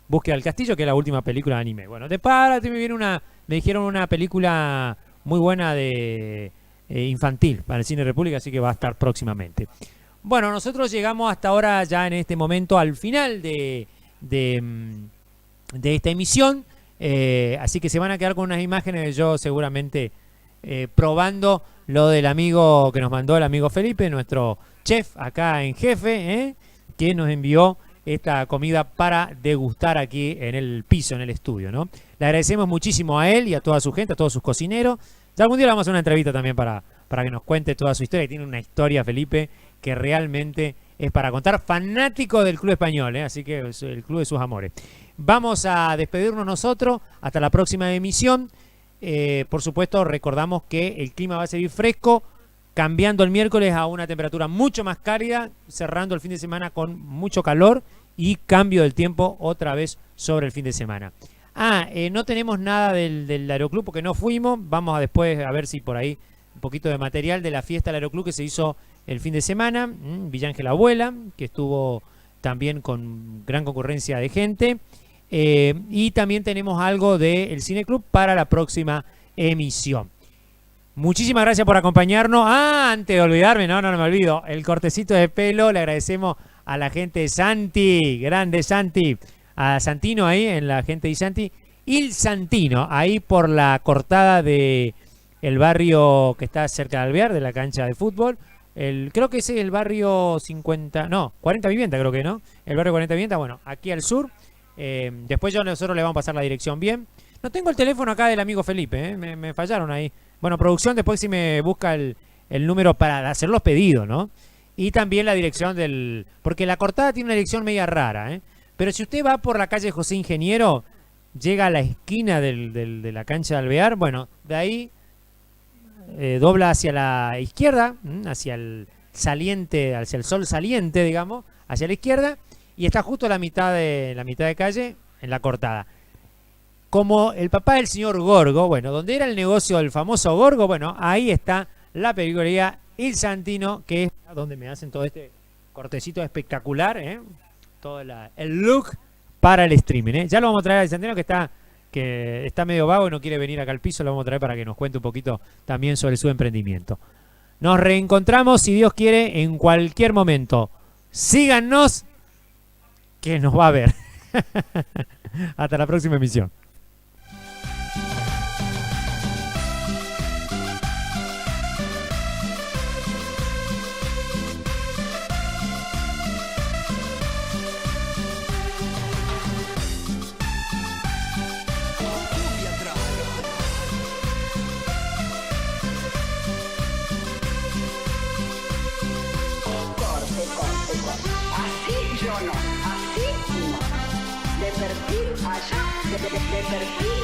Búsqueda del Castillo, que es la última película de anime. Bueno, me dijeron una película muy buena de infantil para el Cine República, así que va a estar próximamente. Bueno, nosotros llegamos hasta ahora ya en este momento al final de esta emisión, así que se van a quedar con unas imágenes de yo seguramente probando lo del amigo que nos mandó el amigo Felipe, nuestro chef acá en jefe, que nos envió esta comida para degustar aquí en el piso, en el estudio, ¿no? Le agradecemos muchísimo a él y a toda su gente, a todos sus cocineros. Ya algún día le vamos a hacer una entrevista también para que nos cuente toda su historia. Tiene una historia, Felipe, que realmente es para contar. Fanático del club español, así que es el club de sus amores. Vamos a despedirnos nosotros hasta la próxima emisión. Por supuesto, recordamos que el clima va a seguir fresco, cambiando el miércoles a una temperatura mucho más cálida, cerrando el fin de semana con mucho calor y cambio del tiempo otra vez sobre el fin de semana. No tenemos nada del Aeroclub porque no fuimos. Vamos a después a ver si por ahí un poquito de material de la fiesta del Aeroclub que se hizo el fin de semana. Villa Ángel Abuela, que estuvo también con gran concurrencia de gente. Y también tenemos algo del Cine Club para la próxima emisión. Muchísimas gracias por acompañarnos. Antes de olvidarme, no me olvido, el cortecito de pelo, le agradecemos a la gente de Santi, grande Santi, a Santino ahí, en la gente de Santi, Il Santino, ahí por la cortada de el barrio que está cerca de Alvear, de la cancha de fútbol. Creo que ese es el barrio 40 Vivienda, creo que, ¿no? El barrio 40 Vivienda, bueno, aquí al sur. Después nosotros le vamos a pasar la dirección bien. No tengo el teléfono acá del amigo Felipe, me fallaron ahí. Bueno, producción, después si me busca el número para hacer los pedidos, ¿no? Y también la dirección porque la cortada tiene una dirección media rara, Pero si usted va por la calle José Ingeniero, llega a la esquina de la cancha de Alvear, bueno, de ahí dobla hacia la izquierda, hacia el saliente, hacia el sol saliente, digamos, hacia la izquierda, y está justo a la mitad de calle, en la cortada. Como el papá del señor Gorgo, bueno, donde era el negocio del famoso Gorgo, bueno, ahí está la peluquería Il Santino, que es donde me hacen todo este cortecito espectacular, todo el look para el streaming, Ya lo vamos a traer al Santino, que está medio vago y no quiere venir acá al piso, lo vamos a traer para que nos cuente un poquito también sobre su emprendimiento. Nos reencontramos, si Dios quiere, en cualquier momento. Síganos, que nos va a ver. Hasta la próxima emisión. Así yo no, así no. De perfil allá, de perfil